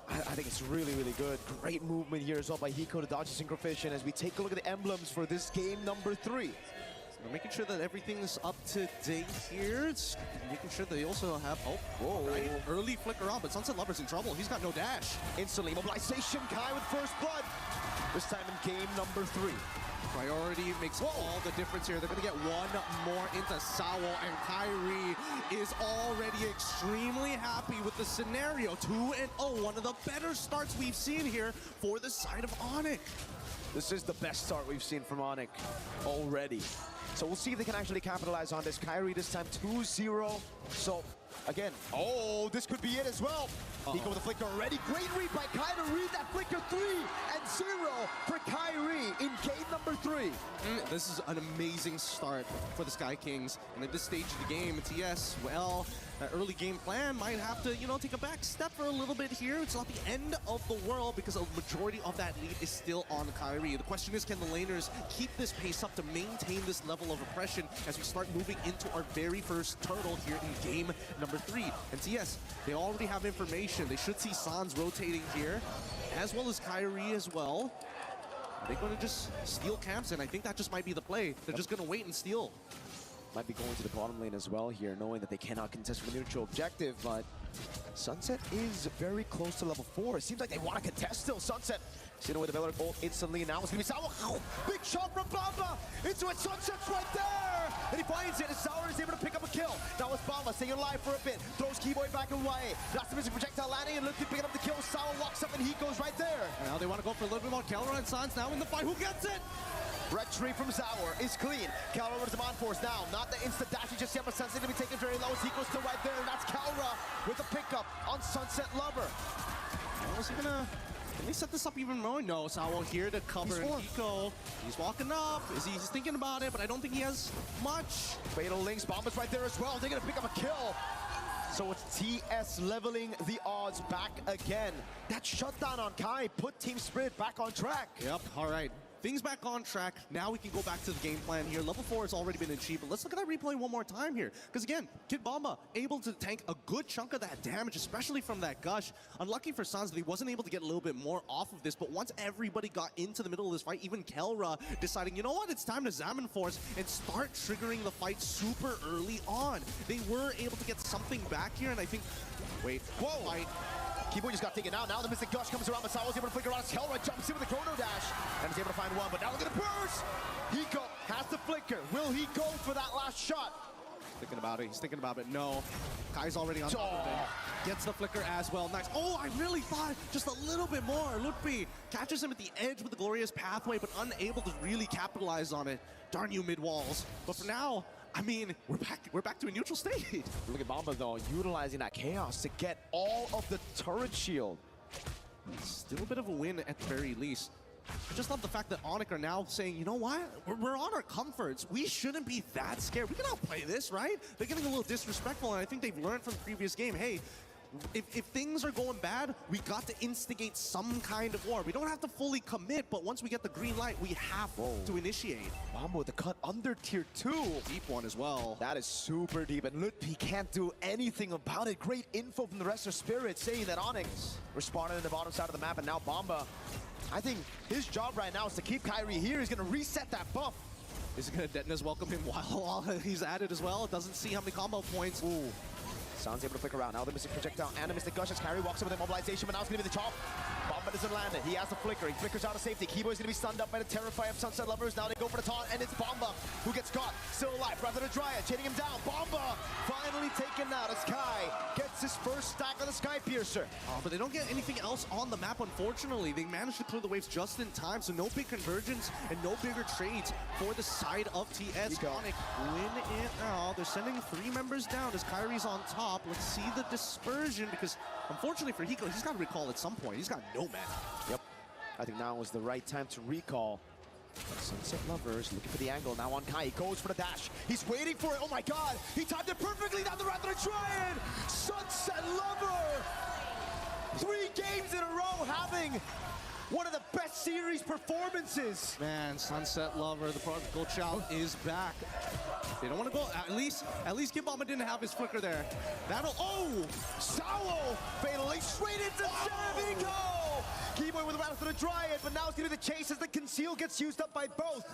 I think it's really, really good. Great movement here as well by Hiko to dodge the Synchrofish. As we take a look at the emblems for this game number 3.
We're making sure that everything is up to date here. It's making sure they also have, right, early flicker on, but Sunset Lover's in trouble. He's got no dash.
Instantly mobilization, Kai with first blood. This time in game number 3.
Priority makes all the difference here. They're going to get one more into Sawo, and Kyrie is already extremely happy with the scenario. 2-0, one of the better starts we've seen here for the side of Onyx.
This is the best start we've seen from Onyx already. So we'll see if they can actually capitalize on this. Kyrie this time 2-0. So again, this could be it as well. Hiko with a flicker already. Great read by Kai to read that flicker. 3-0 for Kyrie in game number 3.
This is an amazing start for the Sky Kings. And at this stage of the game, TS, well, that early game plan might have to, take a back step for a little bit here. It's not the end of the world because a majority of that lead is still on Kyrie. The question is, can the laners keep this pace up to maintain this level of oppression as we start moving into our very first turtle here in game number 3? And TS, they already have information. They should see Sans rotating here, as well as Kyrie as well. Are they going to just steal camps? And I think that just might be the play. They're just going to wait and steal.
Might be going to the bottom lane as well here, knowing that they cannot contest with a neutral objective, but Sunset is very close to level 4. It seems like they want to contest still. Sunset seen away the Valor ult instantly, and now it's going to be Sauer. Big shot from Bamba into it. Sunset's right there, and he finds it, and Sauer is able to pick up a kill. Now it's Bamba staying alive for a bit, throws Keyboy back away. That's the missing projectile landing, and looking picking up the kill. Sauer walks up, and he goes right there.
Now they want to go for a little bit more. Kelra and Sans now in the fight. Who gets it?
Red tree from Sauer is clean. Kelra with him on force now. Not the instant dash just yet, but Sunset to be taken very low. Hiko's still right there, and that's Kelra with a pickup on Sunset Lover.
Was he gonna Can they set this up even more? No, Sawo here to cover Hiko. He's walking up. He's thinking about it, but I don't think he has much.
Fatal Links, Bomba's right there as well. They're gonna pick up a kill. So it's TS leveling the odds back again. That shutdown on Kai put Team Spirit back on track.
Yep, all right. Things back on track. Now we can go back to the game plan here. Level 4 has already been achieved, but let's look at that replay one more time here. Because again, Kid Bomba able to tank a good chunk of that damage, especially from that gush. Unlucky for Sans that he wasn't able to get a little bit more off of this, but once everybody got into the middle of this fight, even Kelra deciding, you know what, it's time to Zaman Force and start triggering the fight super early on. They were able to get something back here, and I think, wait, whoa, fight.
Keyboard just got taken out. Now the Mystic Gush comes around. Masao was able to flicker around. Kelra jumps in with a Chrono Dash and is able to find one. But now look at the burst. Hiko has the flicker. Will he go for that last shot?
Thinking about it. He's thinking about it. No. Kai's already on top of it. Gets the flicker as well. Nice. Oh, I really thought just a little bit more. Lutfi catches him at the edge with the glorious pathway, but unable to really capitalize on it. Darn you, mid-walls. But for now, I mean, we're back to a neutral state.
Look at Bomba, though, utilizing that chaos to get all of the turret shield.
Still a bit of a win at the very least. I just love the fact that Onyx are now saying, you know what? We're on our comforts. We shouldn't be that scared. We can outplay this, right? They're getting a little disrespectful, and I think they've learned from the previous game, hey, if things are going bad, we got to instigate some kind of war. We don't have to fully commit, but once we get the green light, we have to initiate.
Bomba with the cut under tier 2.
Deep one as well.
That is super deep, and Lutfi can't do anything about it. Great info from the rest of Spirit saying that Onyx responded in the bottom side of the map, and now Bomba, I think his job right now is to keep Kyrie here. He's going to reset that buff.
Is it going to Detona's welcome him while he's at it as well? Doesn't see how many combo points.
Ooh. Sounds able to flick around. Now the Mystic Projectile and the Mystic Gush as Kyrie walks over the immobilization, but now it's going to be the chop. Bomba doesn't land it. He has the flicker. He flickers out of safety. Keyboy's going to be stunned up by the Terrify of Sunset Lovers. Now they go for the taunt, and it's Bomba who gets caught. Still alive. Rather than Dryad, chaining him down. Bomba finally taken out as Kai gets his first stack on the Sky Piercer.
Oh, but they don't get anything else on the map, unfortunately. They managed to clear the waves just in time, so no big convergence and no bigger trades for the side of TS. Onyx win it out. They're sending 3 members down as Kyrie's on top. Let's see the dispersion, because unfortunately for Hiko, he's got to recall at some point. He's got no mana.
Yep. I think now is the right time to recall. Sunset Lovers looking for the angle. Now on Kai. He goes for the dash. He's waiting for it. Oh my god. He timed it perfectly down the route to try it. Sunset Lover. 3 games in a row having one of the best series performances.
Man, Sunset Lover, the prodigal child, is back. They don't want to go. At least Kid Bomba didn't have his flicker there. That'll. Oh!
Sao fatally straight into Hiko. Keyboy with the rattle to the Dryad, but now it's going to be the chase as the conceal gets used up by both.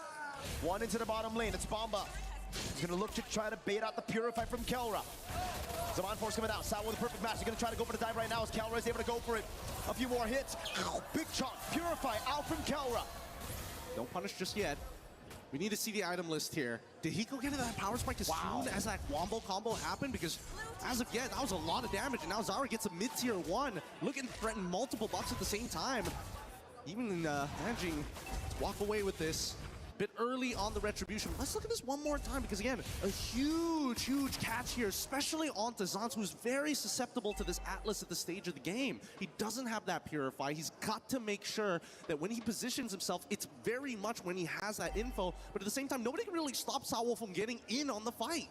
One into the bottom lane. It's Bomba. He's going to look to try to bait out the Purify from Kelra. Zaman Force coming out. Sao with a perfect match. He's going to try to go for the dive right now as Kelra is able to go for it. A few more hits. Big chunk. Purify out from Kelra.
Don't punish just yet. We need to see the item list here. Did Hiko get that power spike as soon as that wombo combo happened? Because as of yet, that was a lot of damage, and now Zara gets a mid-tier 1, looking to threaten multiple buffs at the same time. Even managing to walk away with this. Bit early on the retribution. Let's look at this one more time, because again, a huge catch here, especially onto Zans, who's very susceptible to this Atlas at the stage of the game. He doesn't have that Purify. He's got to make sure that when he positions himself, it's very much when he has that info, but at the same time, nobody can really stop Sao from getting in on the fight.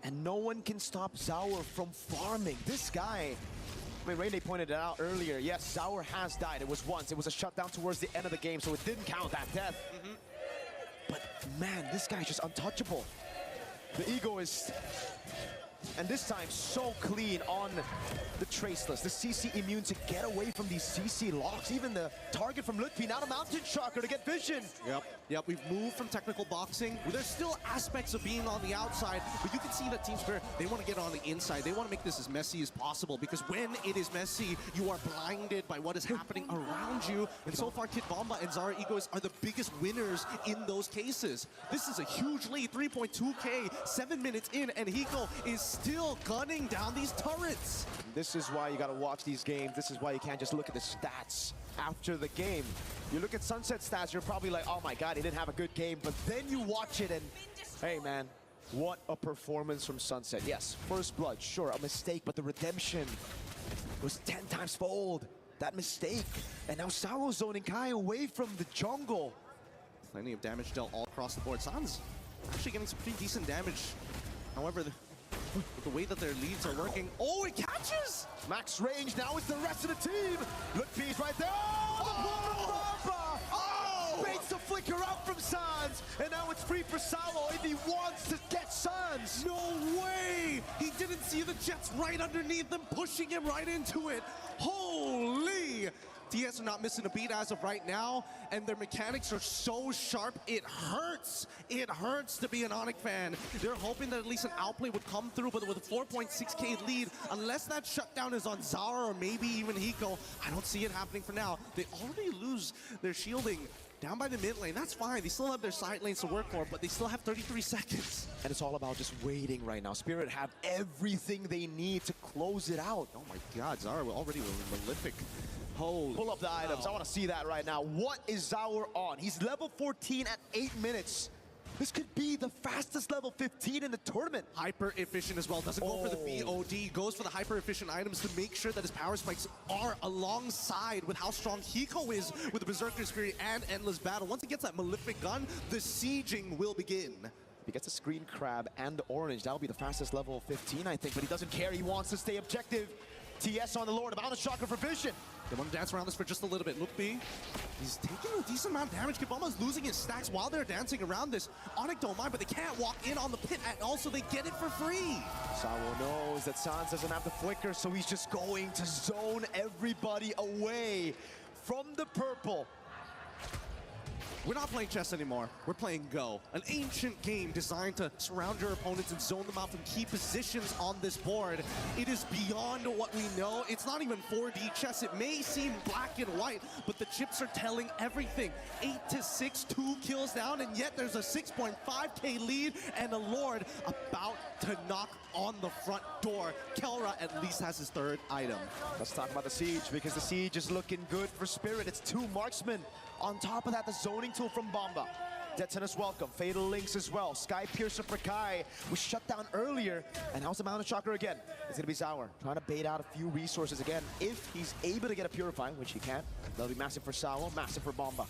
And no one can stop Zaur from farming. This guy, I mean, Rainy pointed it out earlier. Yes, Zaur has died. It was once. It was a shutdown towards the end of the game, so it didn't count that death. But man, this guy's just untouchable. The ego is, and this time, so clean on the Traceless. The CC immune to get away from these CC locks. Even the target from Lutfi, now the Mountain Shocker to get vision.
Yep, we've moved from technical boxing. There's still aspects of being on the outside, but you can see that Team Spirit, they want to get on the inside. They want to make this as messy as possible, because when it is messy, you are blinded by what is happening around you. And so far, Kid Bomba and Zara Egos are the biggest winners in those cases. This is a huge lead, 3.2K, 7 minutes in, and Hiko is still gunning down these turrets.
This is why you got to watch these games. This is why you can't just look at the stats after the game. You look at Sunset stats, you're probably like, oh my god, he didn't have a good game. But then you watch it and, hey man, what a performance from Sunset. Yes, first blood, sure, a mistake, but the redemption was 10 times fold. That mistake. And now Sao zoning Kai away from the jungle.
Plenty of damage dealt all across the board. Sans actually getting some pretty decent damage. However, With the way that their leads are working. Oh, it catches!
Max range, now it's the rest of the team. Look, P's right there. Oh, baits the flicker out from Sans, and now it's free for Salo if he wants to get Sans.
No way! He didn't see the Jets right underneath them, pushing him right into it. Holy! TS are not missing a beat as of right now, and their mechanics are so sharp, it hurts. It hurts to be an Onyx fan. They're hoping that at least an outplay would come through, but with a 4.6k lead, unless that shutdown is on Zara or maybe even Hiko, I don't see it happening for now. They already lose their shielding down by the mid lane. That's fine. They still have their side lanes to work for, but they still have 33 seconds.
And it's all about just waiting right now. Spirit have everything they need to close it out.
Oh my God, Zara already with Malefic. Holy
Pull up the items. I want to see that right now. What is Zaur on? He's level 14 at 8 minutes. This could be the fastest level 15 in the tournament.
Hyper efficient as well. Doesn't go for the VOD. Goes for the hyper efficient items to make sure that his power spikes are alongside with how strong Hiko is with the Berserker Spirit and Endless Battle. Once he gets that Malefic gun, the sieging will begin.
He gets a Screen Crab and the Orange. That'll be the fastest level 15, I think, but he doesn't care. He wants to stay objective. TS on the Lord, about a shocker for Vision.
They want to dance around this for just a little bit. Look, B, he's taking a decent amount of damage. Kibama's losing his stacks while they're dancing around this. Onyx don't mind, but they can't walk in on the pit, and also they get it for free.
Sawo knows that Sans doesn't have the flicker, so he's just going to zone everybody away from the purple.
We're not playing chess anymore. We're playing Go, an ancient game designed to surround your opponents and zone them out from key positions on this board. It is beyond what we know. It's not even 4D chess. It may seem black and white, but the chips are telling everything. 8-6, 2 kills down, and yet there's a 6.5k lead and a Lord about to knock on the front door. Kelra at least has his third item.
Let's talk about the Siege, because the Siege is looking good for Spirit. It's 2 marksmen. On top of that, the zoning tool from Bomba. Detonus welcome, Fatal Links as well. Sky Piercer for Kai was shut down earlier, and how's the Mountain Shocker again? It's gonna be Zaur, trying to bait out a few resources again. If he's able to get a Purify, which he can, that'll be massive for Sawo, massive for Bomba.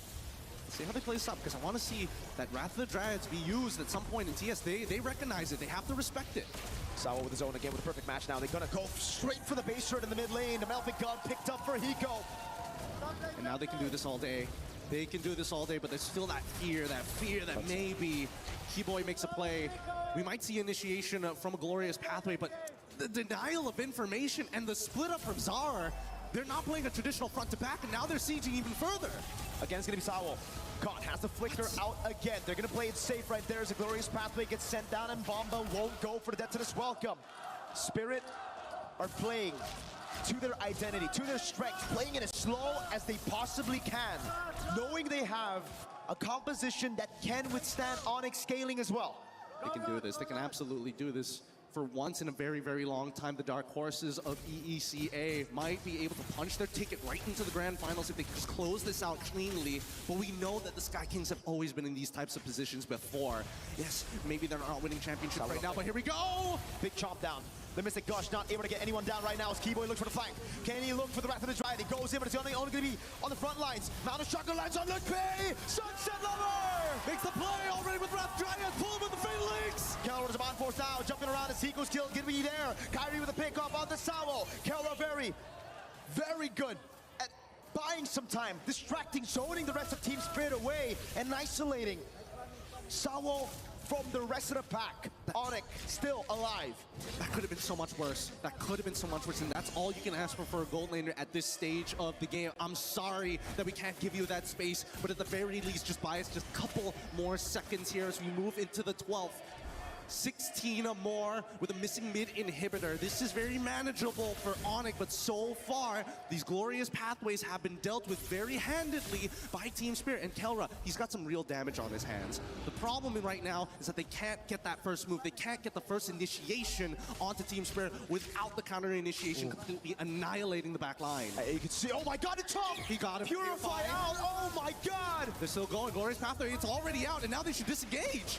Let's see how they play this up, because I want to see that Wrath of the Dryads be used at some point in TS. They recognize it, they have to respect it.
Sawo with his own again with a perfect match now. They're gonna go straight for the base turret in the mid lane. The Malefic gun picked up for Hiko.
And now they can do this all day. They can do this all day, but there's still that fear that maybe Keyboy makes a play. We might see initiation from a glorious pathway, but the denial of information and the split up from Zara, they're not playing a traditional front to back, and now they're sieging even further.
Again, it's gonna be Sawo. God has the flicker out again. They're gonna play it safe right there as a glorious pathway gets sent down, and Bomba won't go for the Detonus welcome. Spirit are playing to their identity, to their strength, playing it as slow as they possibly can, knowing they have a composition that can withstand Onyx scaling as well.
They can do this. They can absolutely do this. For once in a very, very long time, the Dark Horses of EECA might be able to punch their ticket right into the Grand Finals if they just close this out cleanly. But we know that the Sky Kings have always been in these types of positions before. Yes, maybe they're not winning championships right now, but here we go!
Big chomp down. The Mystic Gush not able to get anyone down right now as Keyboy looks for the flank. Can he look for the Wrath of the Dryad? He goes in, but it's only going to be on the front lines. Mountain Shocker lands on Luke P! Sunset Lover!
Makes the play already with Wrath Dryad, pull him with the Fatal Links!
Kelra is a force now, jumping around as Hiko's kill, gonna be there. Kyrie with a pick up on the Sawo. Kelra very good at buying some time, distracting, zoning the rest of Team Spirit away, and isolating Sawo from the rest of the pack. Onyx still alive.
That could have been so much worse. That could have been so much worse, and that's all you can ask for a gold laner at this stage of the game. I'm sorry that we can't give you that space, but at the very least, just buy us just a couple more seconds here as we move into the 12th. 16 or more with a missing mid inhibitor. This is very manageable for Onyx, but so far, these glorious pathways have been dealt with very handedly by Team Spirit. And Kelra, he's got some real damage on his hands. The problem right now is that they can't get that first move. They can't get the first initiation onto Team Spirit without the counter initiation completely annihilating the back line.
You can see, oh my God, it's Chomp!
He got him.
Purify out, oh my God!
They're still going, glorious pathway, it's already out, and now they should disengage.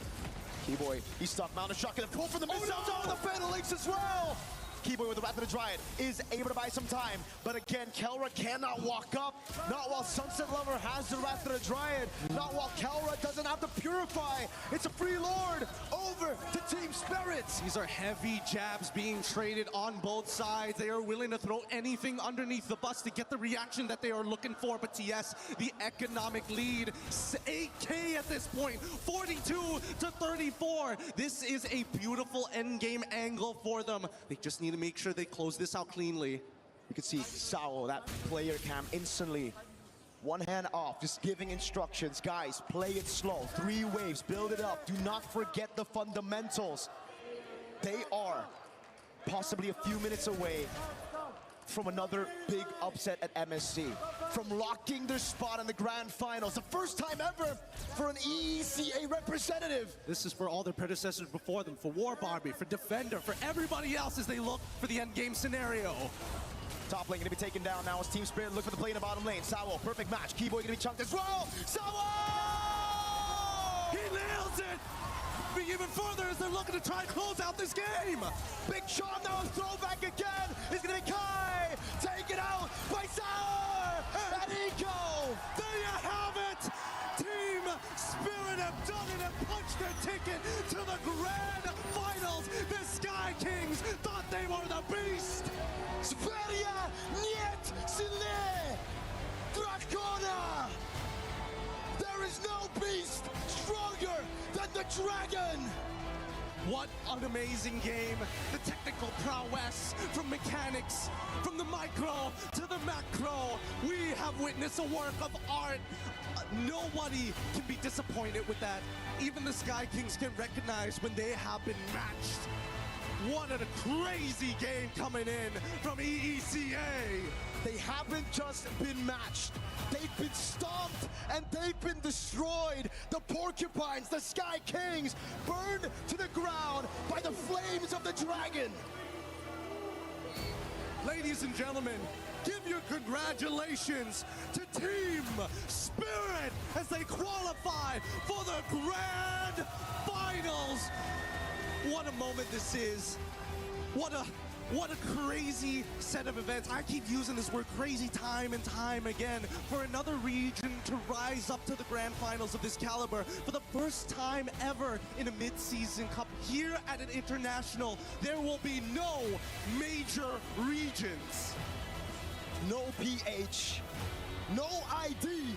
Keyboy, he's stuck. Mountain Shock, and pull for the missile. Oh, no! The Fatal Links as well! Keyboy with the Wrath of the Dryad is able to buy some time. But again, Kelra cannot walk up. Not while Sunset Lover has the Wrath of the Dryad. Not while Kelra doesn't have to Purify. It's a free Lord over to Team Spirits.
These are heavy jabs being traded on both sides. They are willing to throw anything underneath the bus to get the reaction that they are looking for. But TS, the economic lead, 8K at this point, 42 to 34. This is a beautiful endgame angle for them. They just need to make sure they close this out cleanly.
You can see Sao, that player cam, instantly one hand off, just giving instructions. Guys, play it slow. 3 waves, build it up. Do not forget the fundamentals. They are possibly a few minutes away from another big upset at MSC, from locking their spot in the grand finals. The first time ever for an EECA representative.
This is for all their predecessors before them, for War Barbie, for Defender, for everybody else as they look for the endgame scenario.
Top lane gonna be taken down now as Team Spirit look for the play in the bottom lane. Sao, perfect match. Keyboy gonna be chunked as well. Sao!
He nails it! Even further as they're looking to try and close out this game.
Big Sean now, a throwback again. It's gonna be Kai. Taken out by Sour and Eco.
There you have it! Team Spirit have done it and punched their ticket to the grand finals. The Sky Kings thought they were the beast.
Sverige niet sile. Dracona. There is no beast stronger than the dragon.
What an amazing game. The technical prowess from mechanics, from the micro to the macro. We have witnessed a work of art. Nobody can be disappointed with that. Even the Sky Kings can recognize when they have been matched. What a crazy game coming in from EECA.
They haven't just been matched. They've been stomped and they've been destroyed. The Porcupines, the Sky Kings, burned to the ground by the flames of the dragon.
Ladies and gentlemen, give your congratulations to Team Spirit as they qualify for the grand finals. What a moment this is. What a crazy set of events. I keep using this word crazy time and time again for another region to rise up to the grand finals of this caliber. For the first time ever in a mid-season cup here at an international, there will be no major regions.
No PH, no ID,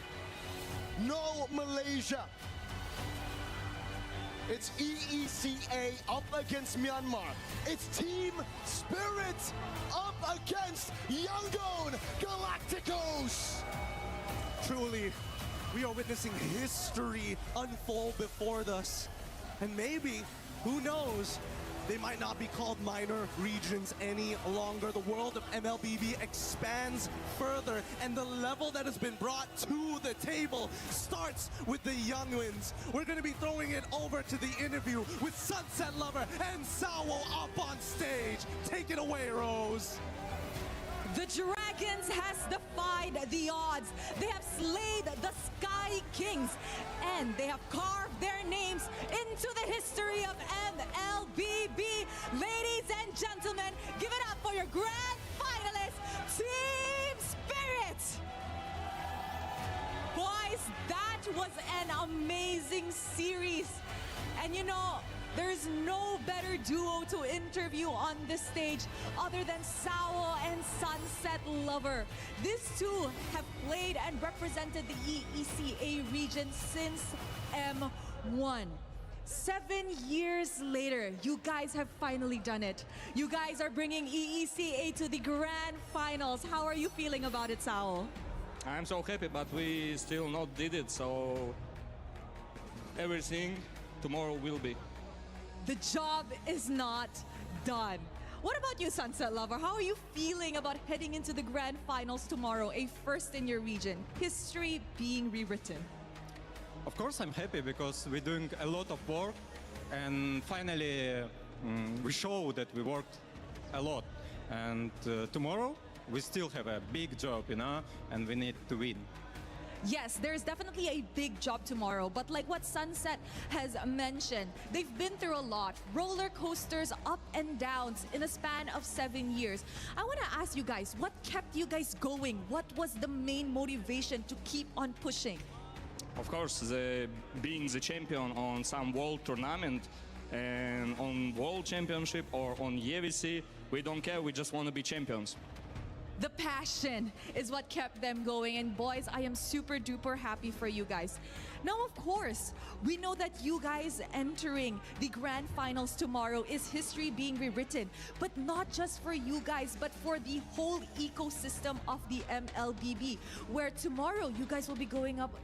no Malaysia. It's EECA up against Myanmar. It's Team Spirit up against Yangon Galacticos.
Truly, we are witnessing history unfold before us. And maybe, who knows, they might not be called minor regions any longer. The world of MLBB expands further, and the level that has been brought to the table starts with the young ones. We're going to be throwing it over to the interview with Sunset Lover and Sawo up on stage. Take it away, Rose.
The Dragons has defied the odds. They have slayed the Sky Kings, and they have carved their names into the history of MLBB. Ladies and gentlemen, give it up for your grand finalist, Team Spirit. Boys, that was an amazing series. And you know, there's no better duo to interview on this stage other than Sao and Sunset Lover. These two have played and represented the EECA region since M1. 7 years later, you guys have finally done it. You guys are bringing EECA to the grand finals. How are you feeling about it, Sao?
I'm so happy, but we still not did it, so everything tomorrow will be.
The job is not done. What about you, Sunset Lover? How are you feeling about heading into the grand finals tomorrow, a first in your region, history being rewritten?
Of course, I'm happy because we're doing a lot of work, and finally we show that we worked a lot. And tomorrow we still have a big job, you know, and we need to win.
Yes, there's definitely a big job tomorrow, but like what Sunset has mentioned, they've been through a lot. Roller coasters, up and downs in a span of 7 years. I want to ask you guys, what kept you guys going? What was the main motivation to keep on pushing?
Of course, being the champion on some world tournament and on world championship or on EVC, we don't care, we just want to be champions.
The passion is what kept them going. And boys, I am super duper happy for you guys. Now, of course, we know that you guys entering the grand finals tomorrow is history being rewritten. But not just for you guys, but for the whole ecosystem of the MLBB. Where tomorrow you guys will be going up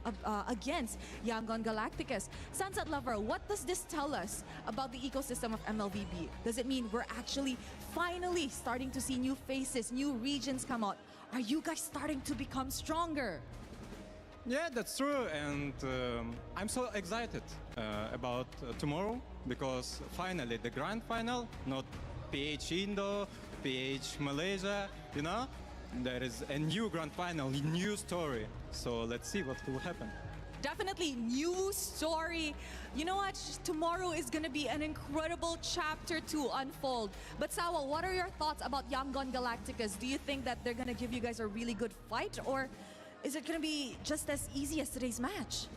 against Yangon Galacticus. Sunset Lover, what does this tell us about the ecosystem of MLBB? Does it mean we're actually finally starting to see new faces, new regions come out? Are you guys starting to become stronger?
Yeah, that's true, and I'm so excited about tomorrow because finally the grand final, not PH Indo, PH Malaysia, you know, there is a new grand final, new story. So let's see what will happen.
Definitely new story. You know what? Tomorrow is going to be an incredible chapter to unfold. But Sawa, what are your thoughts about Yangon Galacticus? Do you think that they're going to give you guys a really good fight, or is it going to be just as easy as today's match?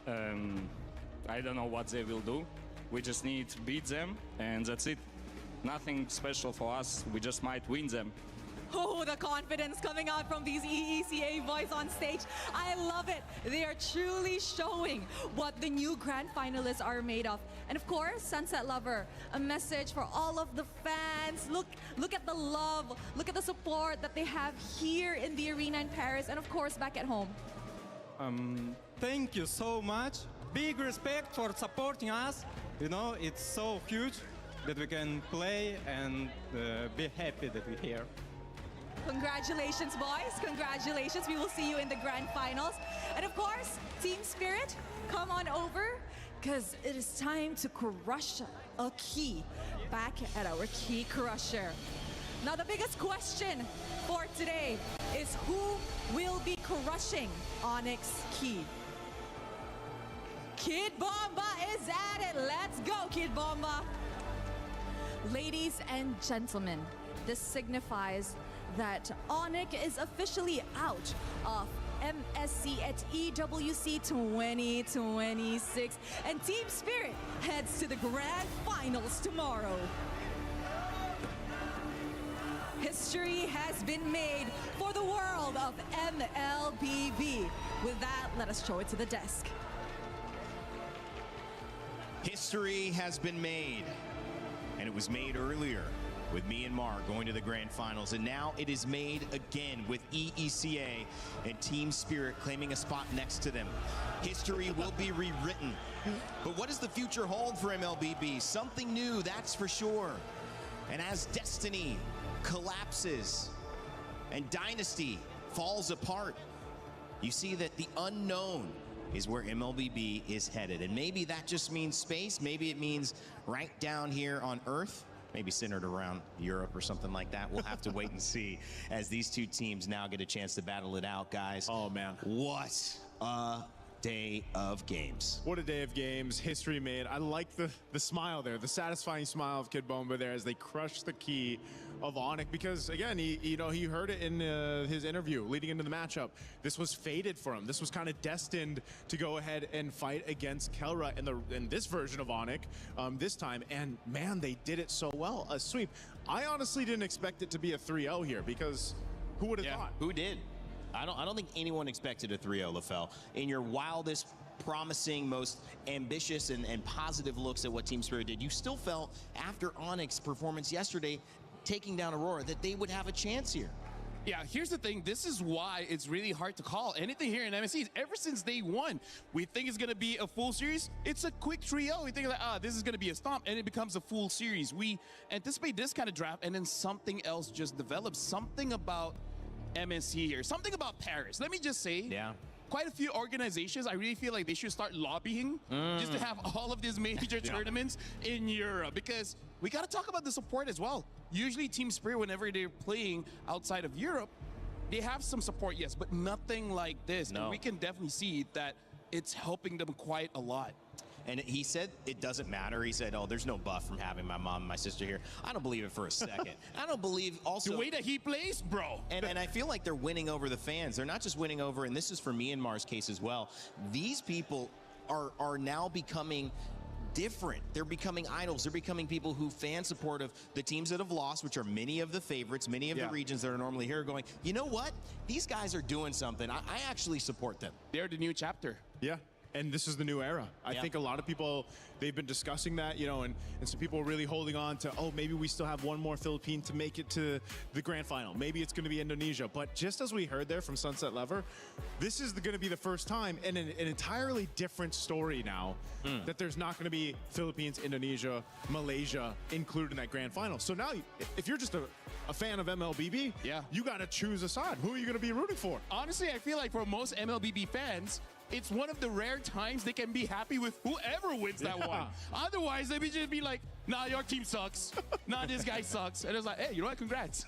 I don't know what they will do. We just need to beat them, and that's it. Nothing special for us. We just might win them.
Oh, the confidence coming out from these EECA boys on stage. I love it. They are truly showing what the new grand finalists are made of. And of course, Sunset Lover, a message for all of the fans. Look at the love, look at the support that they have here in the arena in Paris, and of course, back at home.
Thank you so much. Big respect for supporting us. You know, it's so huge that we can play and be happy that we're here.
Congratulations, boys. Congratulations. We will see you in the grand finals. And of course, Team Spirit, come on over, because it is time to crush a key back at our Key Crusher. Now, the biggest question for today is who will be crushing Onyx Key? Kid Bomba is at it. Let's go, Kid Bomba. Ladies and gentlemen, this signifies that Onyx is officially out of MSC at EWC 2026, and Team Spirit heads to the grand finals tomorrow. History has been made for the world of MLBB. With that, let us show it to the desk.
History has been made, and it was made earlier with me and Mar going to the grand finals, and now it is made again with EECA and Team Spirit claiming a spot next to them. History will be rewritten. But what does the future hold for MLBB? Something new, that's for sure. And as destiny collapses and dynasty falls apart, you see that the unknown is where MLBB is headed. And maybe that just means space, maybe it means right down here on Earth, maybe centered around Europe or something like that. We'll have to wait and see as these two teams now get a chance to battle it out, guys.
Oh, man.
What a day of games.
What a day of games. History made. I like the smile there, the satisfying smile of Kid Bomba there as they crush the key of Onyx, because again, he heard it in his interview leading into the matchup. This was fated for him. This was kind of destined to go ahead and fight against Kelra in this version of Onyx this time. And man, they did it so well. A sweep. I honestly didn't expect it to be a 3-0 here, because who would have thought?
Who did? I don't think anyone expected a 3-0, LaFell. In your wildest, promising, most ambitious and positive looks at what Team Spirit did, you still felt after Onyx's performance yesterday, taking down Aurora, that they would have a chance here.
Yeah, here's the thing. This is why it's really hard to call anything here in MSC. Ever since day one, we think it's going to be a full series. It's a quick 3-0. We think like, this is going to be a stomp, and it becomes a full series. We anticipate this kind of draft, and then something else just develops. Something about MSC here. Something about Paris. Let me just say, quite a few organizations, I really feel like they should start lobbying just to have all of these major tournaments in Europe, because we got to talk about the support as well. Usually Team Spirit, whenever they're playing outside of Europe, they have some support, yes, but nothing like this.
No.
And we can definitely see that it's helping them quite a lot.
And he said it doesn't matter. He said, oh, there's no buff from having my mom and my sister here. I don't believe it for a second. I don't believe also...
The way that he plays, bro.
And I feel like they're winning over the fans. They're not just winning over, and this is for Myanmar's case as well. These people are now becoming different. They're becoming idols. They're becoming people who fan support of the teams that have lost, which are many of the favorites, many of the regions that are normally here, going, you know what? These guys are doing something. I actually support them.
They're the new chapter.
Yeah. And this is the new era. I think a lot of people, they've been discussing that, you know, and some people are really holding on to, oh, maybe we still have one more Philippine to make it to the grand final. Maybe it's going to be Indonesia. But just as we heard there from Sunset Lever, this is going to be the first time, and an entirely different story now, that there's not going to be Philippines, Indonesia, Malaysia included in that grand final. So now, if you're just a fan of MLBB, you got to choose a side. Who are you going to be rooting for?
Honestly, I feel like for most MLBB fans, it's one of the rare times they can be happy with whoever wins that one. Otherwise, they would just be like, nah, your team sucks. Nah, this guy sucks. And it's like, hey, you know what? Congrats.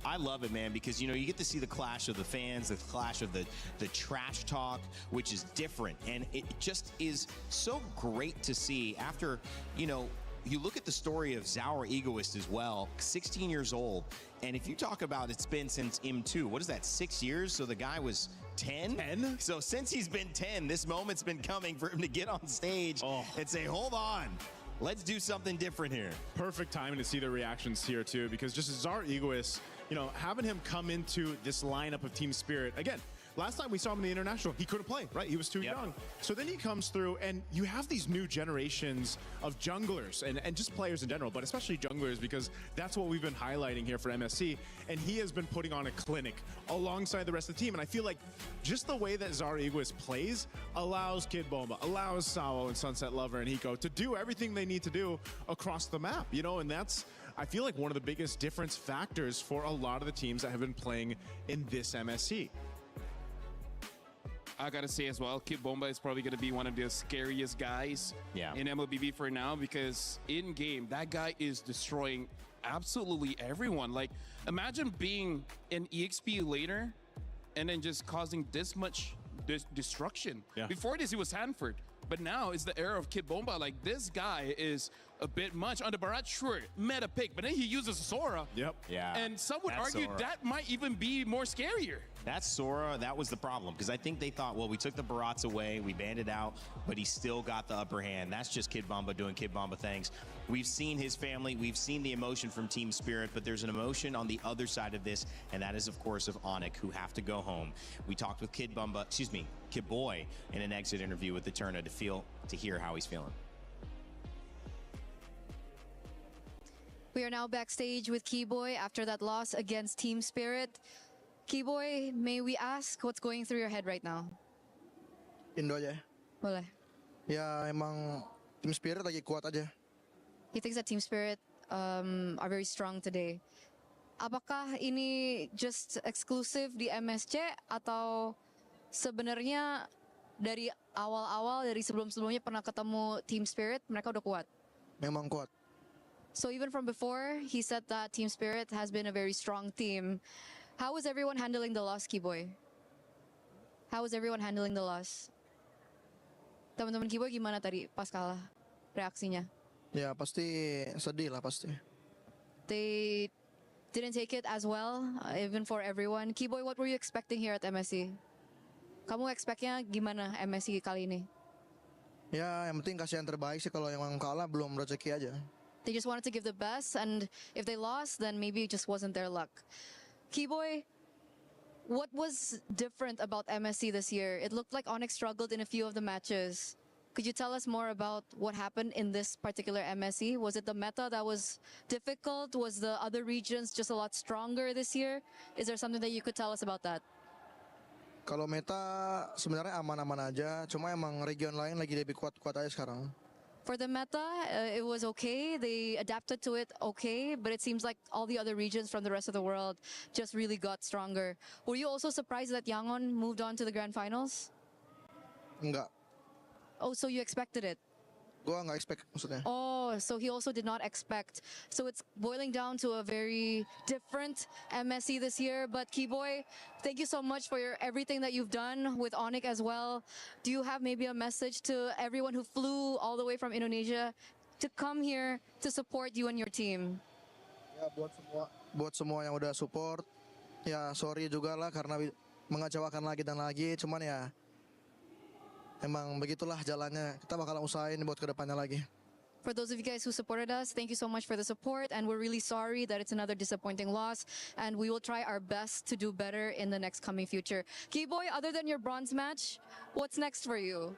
I love it, man, because, you know, you get to see the clash of the fans, the clash of the trash talk, which is different. And it just is so great to see after, you know, you look at the story of Zaur Egoist as well, 16 years old. And if you talk about it's been since M2, what is that, 6 years? So the guy was 10?
10?
So since he's been 10, this moment's been coming for him to get on stage and say, hold on, let's do something different here.
Perfect timing to see the reactions here, too, because just as Zaur Egoist, you know, having him come into this lineup of Team Spirit, again, last time we saw him in the International, he couldn't play, right? He was too young. So then he comes through, and you have these new generations of junglers and just players in general, but especially junglers, because that's what we've been highlighting here for MSC. And he has been putting on a clinic alongside the rest of the team. And I feel like just the way that Zaur Egoist plays allows Kid Bomba, allows Sao and Sunset Lover and Hiko to do everything they need to do across the map, you know, and that's, I feel like, one of the biggest difference factors for a lot of the teams that have been playing in this MSC.
I gotta say as well, Kid Bomba is probably gonna be one of the scariest guys in MLBB for now, because in game, that guy is destroying absolutely everyone. Like, imagine being an EXP later and then just causing this much destruction. Before this, it was Hanford. But now it's the era of Kid Bomba. Like, this guy is a bit much. On the Barat, sure, meta pick, but then he uses Sora. And some would argue that might even be more scarier.
That's Sora. That was the problem, because I think they thought, well, we took the Barats away, we banned it out, but he still got the upper hand. That's just Kid Bomba doing Kid Bomba things. We've seen his family, we've seen the emotion from Team Spirit, but there's an emotion on the other side of this, and that is, of course, of Onyx, who have to go home. We talked with Kid Bomba, excuse me, Kid Boy, in an exit interview with the Turna to hear how he's feeling.
We are now backstage with Keyboy after that loss against Team Spirit. Keyboy, may we ask what's going through your head right now?
Indo aja.
Boleh.
Ya emang Team Spirit lagi kuat aja.
He thinks that Team Spirit are very strong today. Apakah ini just exclusive di MSC atau sebenarnya dari awal-awal, dari sebelum-sebelumnya pernah ketemu Team Spirit, mereka udah kuat?
Memang kuat.
So even from before, he said that Team Spirit has been a very strong team. How is everyone handling the loss, Keyboy? How is everyone handling the loss? Teman-teman Keyboy gimana tadi pas kalah reaksinya?
Ya pasti sedih lah pasti.
They didn't take it as well, even for everyone. Keyboy, what were you expecting here at MSC? Kamu expect-nya gimana MSC kali ini?
Ya yang penting kasih yang terbaik sih, kalau yang kalah belum rezeki aja.
They just wanted to give the best, and if they lost, then maybe it just wasn't their luck. Keyboy, what was different about MSC this year? It looked like Onyx struggled in a few of the matches. Could you tell us more about what happened in this particular MSC? Was it the meta that was difficult? Was the other regions just a lot stronger this year? Is there something that you could tell us about that?
Kalau meta sebenarnya aman-aman aja, cuma emang region lain lagi lebih kuat-kuat aja sekarang.
For the meta, it was okay. They adapted to it okay, but it seems like all the other regions from the rest of the world just really got stronger. Were you also surprised that Yangon moved on to the grand finals?
Enggak.
Oh, so you expected it?
Gua nggak expect maksudnya.
Oh, so he also did not expect. So it's boiling down to a very different MSC this year. But Keyboy, thank you so much for everything that you've done with Onyx as well. Do you have maybe a message to everyone who flew all the way from Indonesia to come here to support you and your team?
Ya buat semua yang udah support. Ya sorry juga lah karena mengecewakan lagi dan lagi. Cuman ya emang begitulah jalannya. Kita bakalan usahain buat kedepannya lagi.
For those of you guys who supported us, thank you so much for the support, and we're really sorry that it's another disappointing loss, and we will try our best to do better in the next coming future. Keyboy, other than your bronze match, what's next for you?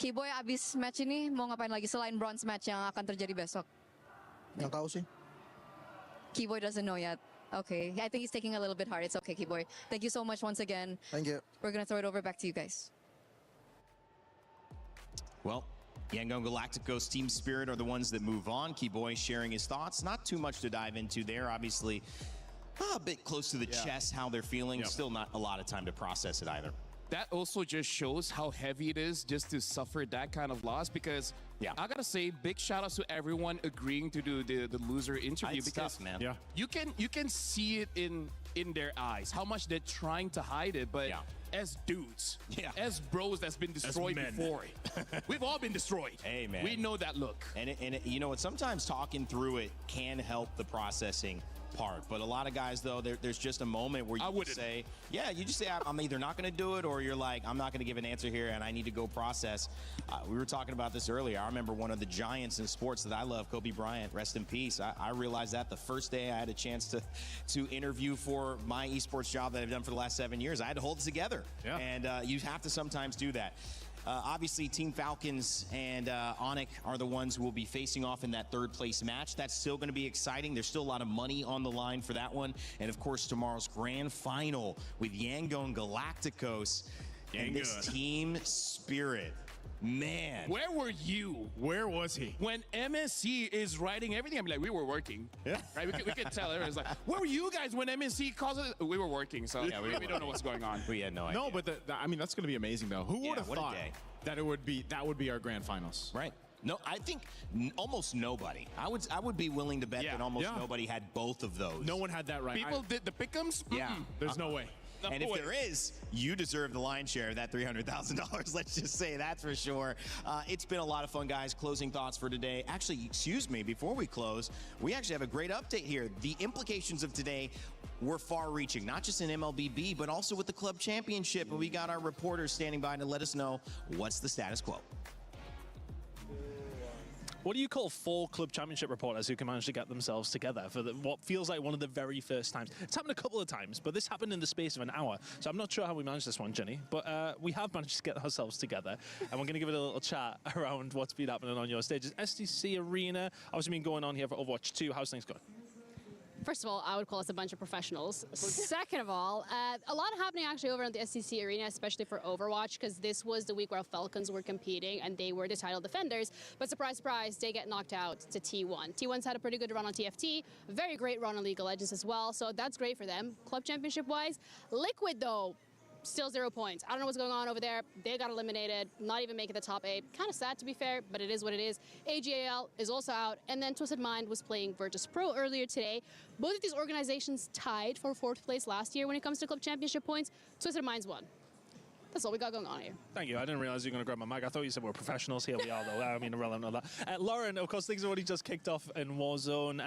Keyboy, abis match ini mau ngapain lagi selain bronze match yang akan terjadi besok?
Nggak tahu sih.
Keyboy doesn't know yet. Okay, I think he's taking a little bit hard. It's okay, Keyboy. Thank you so much once again.
Thank you.
We're gonna throw it over back to you guys.
Well, Yangon Galacticos Team Spirit are the ones that move on. Keyboy sharing his thoughts. Not too much to dive into there. Obviously, a bit close to the chest how they're feeling. Still not a lot of time to process it either.
That also just shows how heavy it is just to suffer that kind of loss, because I gotta say, big shout outs to everyone agreeing to do the loser interview,
It's
because
tough, man.
you can see it in their eyes how much they're trying to hide it, but as dudes, as bros that's been destroyed before, we've all been destroyed.
Hey, man.
We know that look.
And you know what? Sometimes talking through it can help the processing part. But a lot of guys, though, there's just a moment where you just say, you just say, I'm either not going to do it, or you're like, I'm not going to give an answer here and I need to go process. We were talking about this earlier. I remember one of the giants in sports that I love, Kobe Bryant, rest in peace. I realized that the first day I had a chance to interview for my esports job that I've done for the last 7 years. I had to hold it together. And you have to sometimes do that. Obviously, Team Falcons and Onyx are the ones who will be facing off in that third place match. That's still going to be exciting. There's still a lot of money on the line for that one. And of course, tomorrow's grand final with Yangon Galacticos and this Team Spirit. Man.
Where were you?
Where was he?
When MSC is writing everything, I'm like, we were working. Right? We could tell. Everyone's like, where were you guys when MSC calls it? We were working, so we don't know what's going on.
We had no idea.
No, but I mean, that's going to be amazing, though. Who would have thought that that would be our grand finals?
Right. No, I think almost nobody. I would be willing to bet that almost nobody had both of those.
No one had that right.
People did the pick'ems?
There's no way.
And if there is, you deserve the lion's share of that $300,000. Let's just say that's for sure. It's been a lot of fun, guys. Closing thoughts for today. Actually, excuse me, before we close, we actually have a great update here. The implications of today were far-reaching, not just in MLBB, but also with the club championship. And we got our reporters standing by to let us know what's the status quo.
What do you call 4 club championship reporters who can manage to get themselves together for what feels like one of the very first times? It's happened a couple of times, but this happened in the space of an hour. So I'm not sure how we managed this one, Jenny, but we have managed to get ourselves together. And we're going to give it a little chat around what's been happening on your stages. STC Arena, obviously been going on here for Overwatch 2. How's things going?
First of all, I would call us a bunch of professionals. Second of all, a lot happening actually over at the SCC Arena, especially for Overwatch, because this was the week where Falcons were competing and they were the title defenders. But surprise, surprise, they get knocked out to T1. T1's had a pretty good run on TFT, very great run on League of Legends as well, so that's great for them. Club championship-wise, Liquid, though, still 0 points. I don't know what's going on over there. They got eliminated, not even making the top 8. Kind of sad, to be fair, but it is what it is. AGAL is also out, and then Twisted Mind was playing Virtus Pro earlier today. Both of these organizations tied for 4th place last year when it comes to club championship points. Twisted Mind's won. That's all we got going on here.
Thank you. I didn't realize you were going to grab my mic. I thought you said we're professionals. Here we are, though. I mean, irrelevant of that. Lauren, of course, things have already just kicked off in Warzone.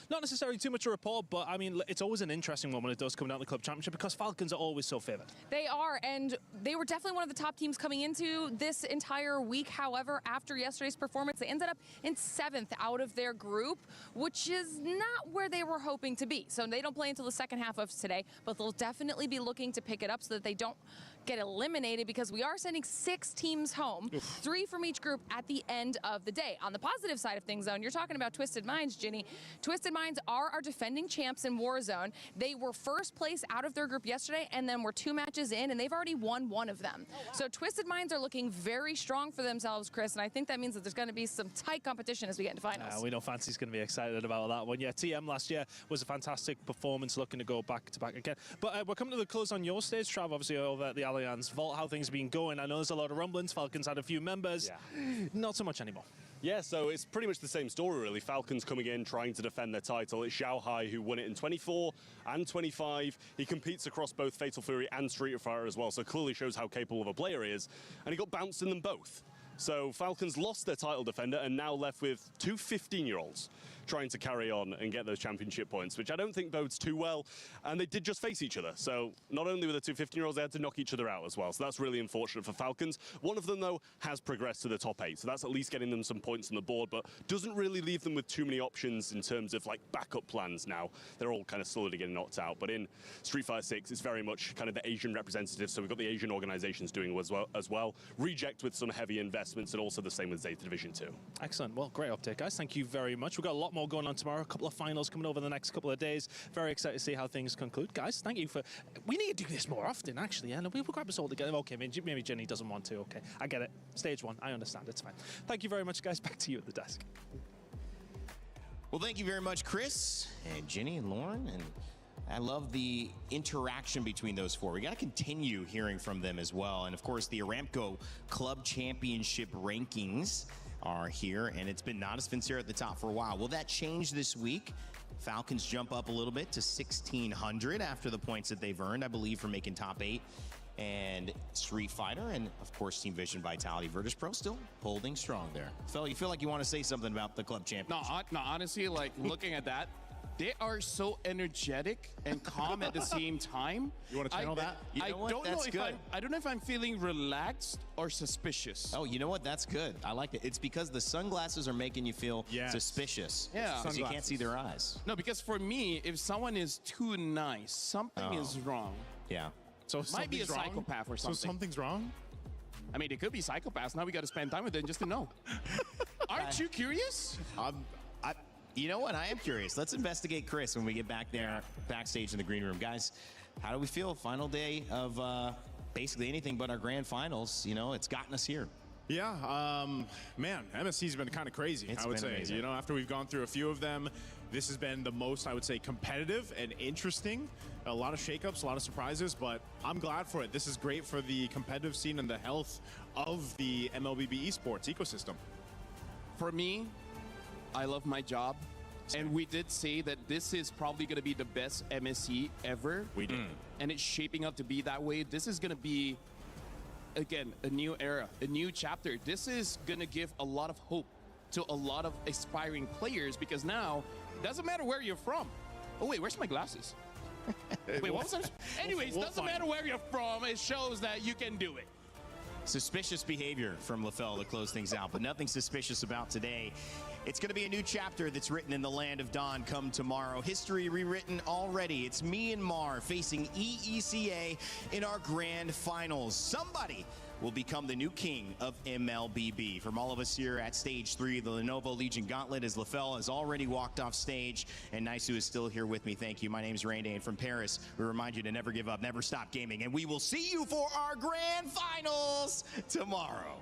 Not necessarily too much to report, but I mean, it's always an interesting one when it does come down to the club championship because Falcons are always so favoured.
They are, and they were definitely one of the top teams coming into this entire week. However, after yesterday's performance, they ended up in 7th out of their group, which is not where they were hoping to be. So they don't play until the second half of today, but they'll definitely be looking to pick it up so that they don't get eliminated, because we are sending 6 teams home, 3 from each group at the end of the day. On the positive side of things, though, and you're talking about Twisted Minds, Ginny. Twisted Minds are our defending champs in Warzone. They were first place out of their group yesterday, and then we're 2 matches in, and they've already won 1 of them. Oh, wow. So Twisted Minds are looking very strong for themselves, Chris, and I think that means that there's going to be some tight competition as we get into finals.
We know Fancy's going to be excited about that one. Yeah, TM last year was a fantastic performance, looking to go back-to-back again. But we're coming to the close on your stage, Trav, obviously over at the Allianz Allianz Vault. How things have been going? I know there's a lot of rumblings. Falcons had a few members. Not so much anymore.
Yeah, so it's pretty much the same story, really. Falcons coming in, trying to defend their title. It's Xiao Hai who won it in 24 and 25. He competes across both Fatal Fury and Street Fighter as well, so clearly shows how capable of a player he is. And he got bounced in them both. So Falcons lost their title defender and now left with two 15-year-olds trying to carry on and get those championship points, which I don't think bodes too well. And they did just face each other. So not only were the two 15-year-olds, they had to knock each other out as well. So that's really unfortunate for Falcons. One of them, though, has progressed to the top 8. So that's at least getting them some points on the board, but doesn't really leave them with too many options in terms of like backup plans now. They're all kind of slowly getting knocked out. But in Street Fighter 6, it's very much kind of the Asian representative. So we've got the Asian organizations doing as well. Reject with some heavy investments, and also the same with Zeta Division 2.
Excellent. Well, great update, guys. Thank you very much. We've got a lot more going on tomorrow. A couple of finals coming over the next couple of days. Very excited to see how things conclude. Guys, thank you for... We need to do this more often, actually. And we'll grab us all together. Okay, maybe Jenny doesn't want to. Okay, I get it. Stage 1. I understand. It's fine. Thank you very much, guys. Back to you at the desk.
Well, thank you very much, Chris and Jenny and Lauren. And I love the interaction between those four. We got to continue hearing from them as well. And of course, the Aramco Club Championship rankings are here, and it's been Nadas Vincere at the top for a while. Will that change this week? Falcons jump up a little bit to 1,600 after the points that they've earned, I believe, for making top 8. And Street Fighter, and of course, Team Vision, Vitality, Virtus Pro still holding strong there. Phil, you feel like you want to say something about the club championship?
No, honestly, like looking at that, they are so energetic and calm at the same time.
You want to channel that?
You know what? That's good.
I don't know if I'm feeling relaxed or suspicious.
Oh, you know what? That's good. I like it. It's because the sunglasses are making you feel suspicious.
Yeah.
Because you can't see their eyes.
No, because for me, if someone is too nice, something is wrong.
Yeah.
So might be a psychopath or something.
So something's wrong?
I mean, it could be psychopaths. Now we got to spend time with them just to know. Aren't you curious?
You know what? I am curious. Let's investigate Chris when we get back there, backstage in the green room. Guys, how do we feel? Final day of basically anything but our grand finals. You know, it's gotten us here.
Yeah, man, MSC's been kind of crazy, I would say.
Amazing.
You know, after we've gone through a few of them, this has been the most, I would say, competitive and interesting. A lot of shakeups, a lot of surprises, but I'm glad for it. This is great for the competitive scene and the health of the MLBB esports ecosystem.
For me, I love my job. And we did say that this is probably going to be the best MSC ever.
We did.
And it's shaping up to be that way. This is going to be, again, a new era, a new chapter. This is going to give a lot of hope to a lot of aspiring players, because now it doesn't matter where you're from. Oh, wait, where's my glasses? Wait, what was that? Anyways, doesn't matter where you're from. It shows that you can do it.
Suspicious behavior from LaFell to close things out, but nothing suspicious about today. It's going to be a new chapter that's written in the land of Dawn come tomorrow. History rewritten already. It's me and Mar facing EECA in our grand finals. Somebody will become the new king of MLBB. From all of us here at Stage 3 of the Lenovo Legion Gauntlet, as LaFell has already walked off stage, and Naisu is still here with me. Thank you. My name's Randy, and from Paris, we remind you to never give up, never stop gaming, and we will see you for our grand finals tomorrow.